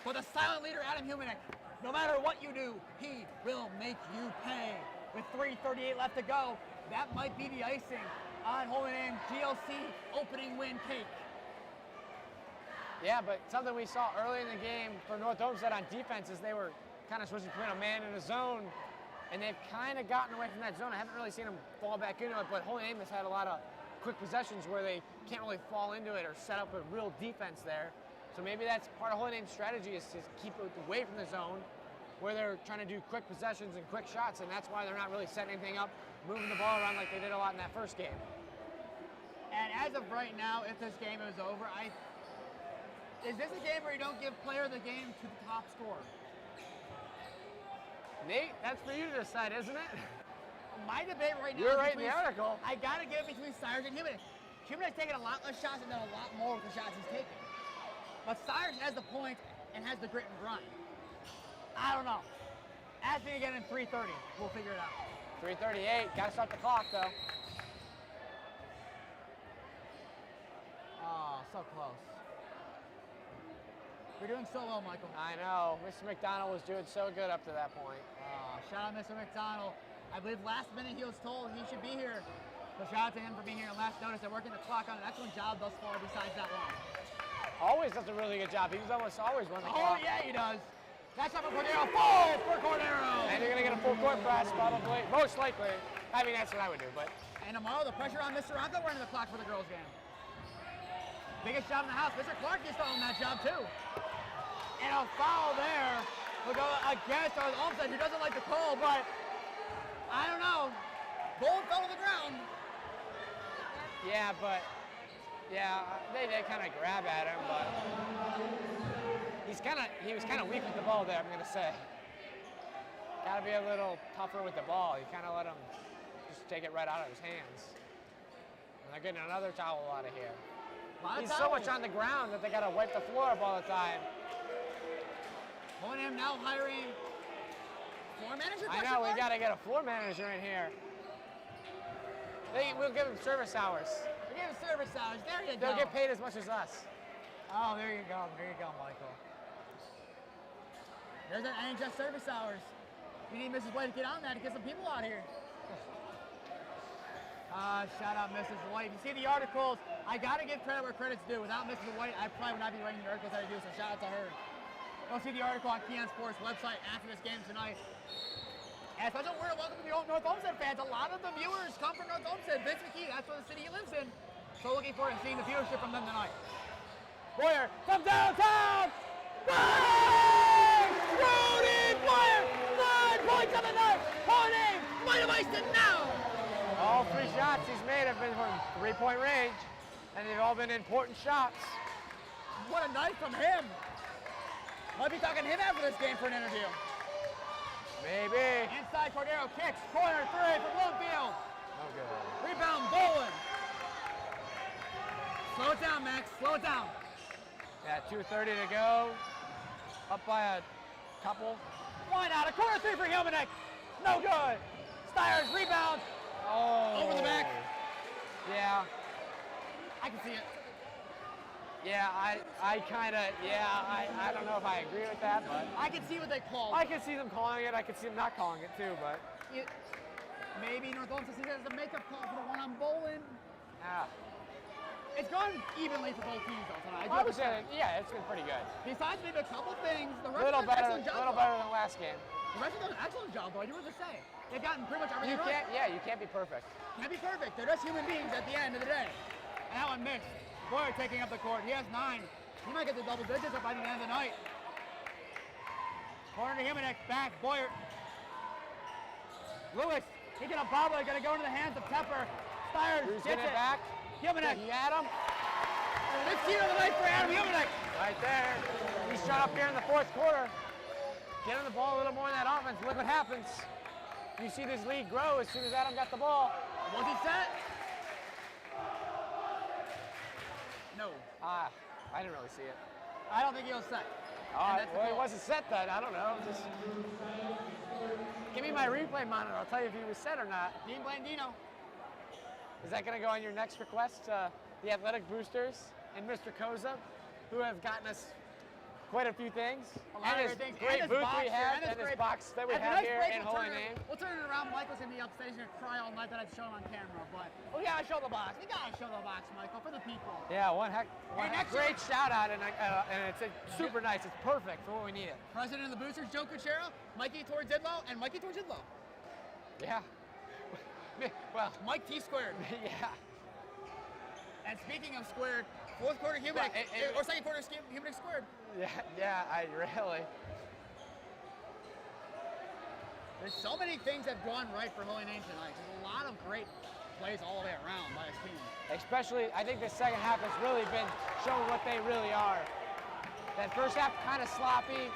But the silent leader, Adam Humanek, no matter what you do, he will make you pay. With 3:38 left to go, that might be the icing on Holy Name GLC opening win cake. Yeah, but something we saw early in the game for North Olmsted on defense is they were kind of switching between a man and a zone, and they've kind of gotten away from that zone. I haven't really seen them fall back into it, but Holy Name has had a lot of quick possessions where they can't really fall into it or set up a real defense there. So maybe that's part of Holy Name's strategy, is to keep it away from the zone where they're trying to do quick possessions and quick shots, and that's why they're not really setting anything up, moving the ball around like they did a lot in that first game. And as of right now, if this game is over, is this a game where you don't give player of the game to the top scorer? Nate, that's for you to decide, isn't it? My debate right now You're is right in the article. I gotta give it between Stiers and Humanek. Humanek's taken a lot less shots and done a lot more with the shots he's taken. But Stiers has the point and has the grit and grind. I don't know. Ask me again in 3:30. We'll figure it out. 3:38. Gotta start the clock, though. Oh, so close. You're doing so well, Michael. I know. Mr. McDonald was doing so good up to that point. Shout out Mr. McDonald. I believe last minute he was told he should be here. So shout out to him for being here on last notice and working the clock on an excellent job thus far besides that one. Always does a really good job. He's almost always running the Oh, clock. yeah, he does. That's up for Cordero. Full for Cordero. And you're going to get a full court press, probably. Most likely. I mean, that's what I would do, but. And tomorrow, the pressure on Mr. Ronco running the clock for the girls' game. Biggest job in the house. Mr. Clark is on that job, too. And a foul there will go against North Olmsted, who doesn't like the call, but I don't know. Bowen fell to the ground. Yeah, but. Yeah, they kind of grab at him, but. He was kind of weak with the ball there, I'm going to say. Got to be a little tougher with the ball. He kind of let him just take it right out of his hands. And they're getting another towel out of here. He's so much on the ground that they got to wipe the floor up all the time. O&M now hiring floor manager? I know, we got to get a floor manager in here. We'll give him service hours. We'll give him service hours. There you go. They'll get paid as much as us. Oh, there you go. There you go, Michael. There's that NHS service hours. We need Mrs. White to get on that to get some people out here. Shout out Mrs. White. You see the articles. I got to give credit where credit's due. Without Mrs. White, I probably would not be writing the articles that I do, so shout out to her. Go see the article on Keon Sports website after this game tonight. And special word of welcome to the North Olmsted fans. A lot of the viewers come from North Olmsted. Vince McKee, that's where the city he lives in. So looking forward to seeing the viewership from them tonight. Boyer from downtown. Bang! Rody Boyer! 9 points on the night. Holy Name might have iced it now. All 3 shots he's made have been from 3-point range, and they've all been important shots. What a night from him. Might be talking to him after this game for an interview. Maybe. Inside Cordero kicks. Corner 3 from Bloomfield. No good. Rebound Bowen. Slow it down, Max. Slow it down. Yeah, 2:30 to go. Up by a couple. Why not? A corner 3 for Humanek. No good. Stiers rebounds. Oh. Over the back. Yeah. I can see it. Yeah, I don't know if I agree with that, but. I can see what they call. I can see them calling it. I can see them not calling it too, but. Maybe North Olmsted sees it as a makeup call for the one on Bowen. Yeah. It's gone evenly for both teams though tonight. I would say, yeah, it's been pretty good. Besides maybe a couple things, the A rest little have done an excellent job. better than last game. The rest have done an excellent job though, I do have to say. They've gotten pretty much everything You can't be perfect. Can't be perfect. They're just human beings at the end of the day. And that one missed. Boyer taking up the court. He has 9. He might get the double digits up by the end of the night. Corner to Humanek. Back. Boyer. Lewis. He gonna bobble. Gonna go into the hands of Tepper. Stiers Who's gets getting it. back? Humanek. He had him. 15 of the night for Adam Humanek. Right there. He shot up here in the 4th quarter. Getting the ball a little more in that offense. Look what happens. You see this lead grow as soon as Adam got the ball. Was he set? No. I didn't really see it. I don't think he was set. Well, he wasn't set then. I don't know. Just give me my replay monitor. I'll tell you if he was set or not. Dean Blandino. Is that going to go on your next request? the athletic boosters, and Mr. Koza, who have gotten us quite a few things. And this great booth we have, and this box that we have here in Holy Name. We'll turn it around. Michael's going to be upstairs. He's going to cry all night that I've shown on camera. But we got to show the box. We got to show the box, Michael, for the people. Yeah, one great shout out, and it's super nice. It's perfect for what we needed. President of the Boosters, Joe Cuchero, Mikey Torzidlo, and Mikey Torzidlo. Yeah. Well, Mike T squared. Yeah. And speaking of squared, fourth quarter Humanic, or second quarter Humanic squared. Yeah, I really. There's so many things that have gone right for Holy Name tonight. There's a lot of great plays all the way around by his team. Especially, I think the second half has really been showing what they really are. That first half kind of sloppy.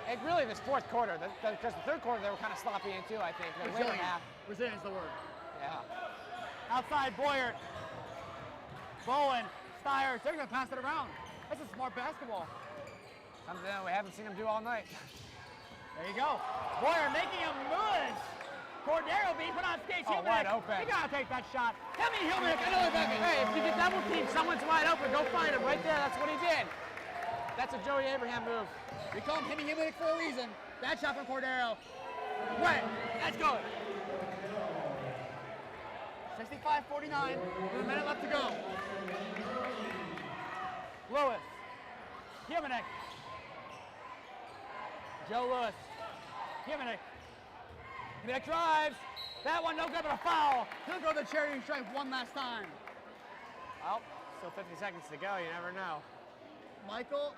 And really this fourth quarter, because the third quarter they were kind of sloppy in too, I think. The later half. Resilient is the word. Yeah. Outside Boyer. Bowen, Stiers, they're going to pass it around. That's a smart basketball. Something that we haven't seen them do all night. There you go. Boyer making a move. Cordero being put on stage. Oh, wide open. You got to take that shot. Tell me, Humanic, another bucket. Hey, if you get double teamed, someone's wide open. Go find him right there. That's what he did. That's a Joey Abraham move. We call him Humanic for a reason. That shot from Cordero. Right. That's good. 65-49. With a minute left to go. Lewis. Humanic. Joe Lewis. Humanic. Humanic drives. That one no good, but a foul. He'll go to the charity stripe one last time. Well, still 50 seconds to go. You never know. Michael,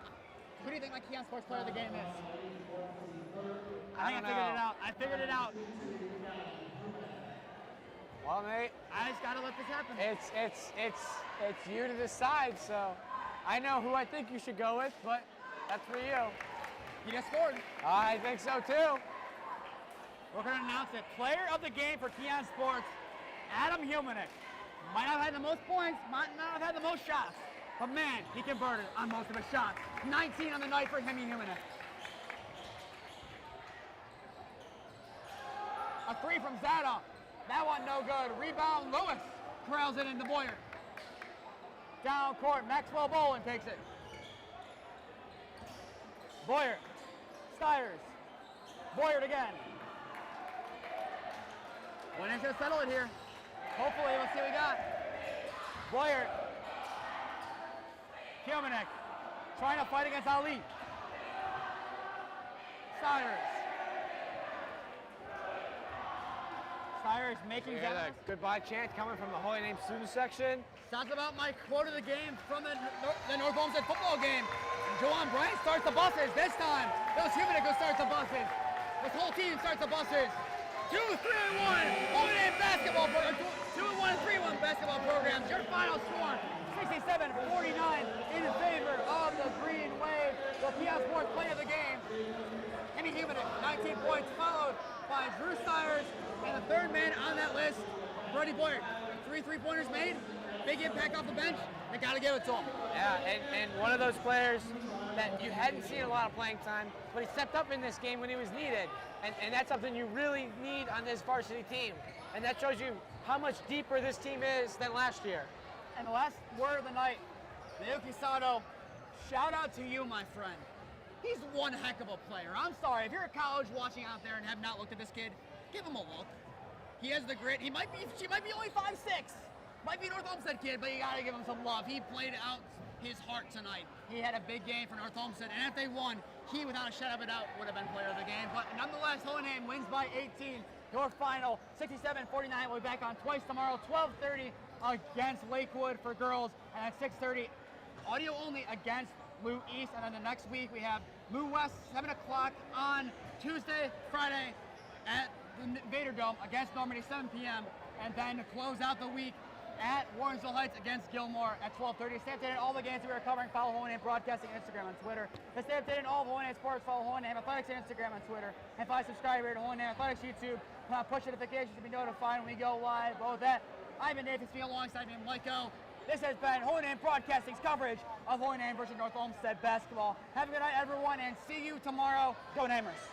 who do you think my Keon Sports player of the game is? I don't know. I figured it out. Well, mate, I just gotta let this happen. It's you to decide. So, I know who I think you should go with, but that's for you. He just scored. I think so too. We're gonna announce it. Player of the game for Keon Sports, Adam Humanic. Might not have had the most points, might not have had the most shots, but man, he converted on most of his shots. 19 on the night for him, Humanic. A three from Zada. That one no good. Rebound, Lewis corrals it into Boyer. Down court, Maxwell Bowen takes it. Boyer, Stiers, Boyer again. One inch to settle it here. Hopefully, let's see what we got. Boyer, Humanic, trying to fight against Ali. Stiers. Stiers making that goodbye chant coming from the Holy Name student section. Talk about my quote of the game from the North Olmsted football game. Joanne Bryant starts the buses this time. Those Humanic who starts the buses. This whole team starts the buses. 2-3-1 Holy Name basketball program. 2-1 and 3-1 basketball programs. Your final score, 67-49 in favor of the Green Wave. The Keon Sports player of the game. Henny Humanic, 19 points, followed by Drew Stiers, and the third man on that list, Brody Boyer. 3 3-pointers made, big impact off the bench. They got to give it to him. Yeah, and one of those players that you hadn't seen a lot of playing time, but he stepped up in this game when he was needed. And that's something you really need on this varsity team. And that shows you how much deeper this team is than last year. And the last word of the night, Naoki Sato, shout out to you, my friend. He's one heck of a player. I'm sorry, if you're a college watching out there and have not looked at this kid, give him a look. He has the grit. She might be only 5'6". Might be a North Olmsted kid, but you gotta give him some love. He played out his heart tonight. He had a big game for North Olmsted, and if they won, he, without a shadow of a doubt, would have been player of the game. But nonetheless, Holy Name wins by 18. Your final, 67-49. We'll be back on twice tomorrow, 12:30 against Lakewood for girls, and at 6:30, audio only against Lou East. And then the next week, we have Lou West, 7 o'clock on Tuesday, Friday at the Vader Dome against Normandy, 7 p.m. And then to close out the week at Warrensville Heights against Gilmore at 12:30. Stay updated on all the games that we are covering. Follow Holy Name Broadcasting on Instagram and Twitter. To stay updated on all of Holy Name Sports, follow Holy Name Athletics on Instagram and Twitter. And find subscribe to Holy Name Athletics YouTube. Push notifications to be notified when we go live. Both that. I'm Nathan Smee alongside me, Mike O. This has been Holy Name Broadcasting's coverage of Holy Name versus North Olmsted basketball. Have a good night, everyone, and see you tomorrow. Go Namers.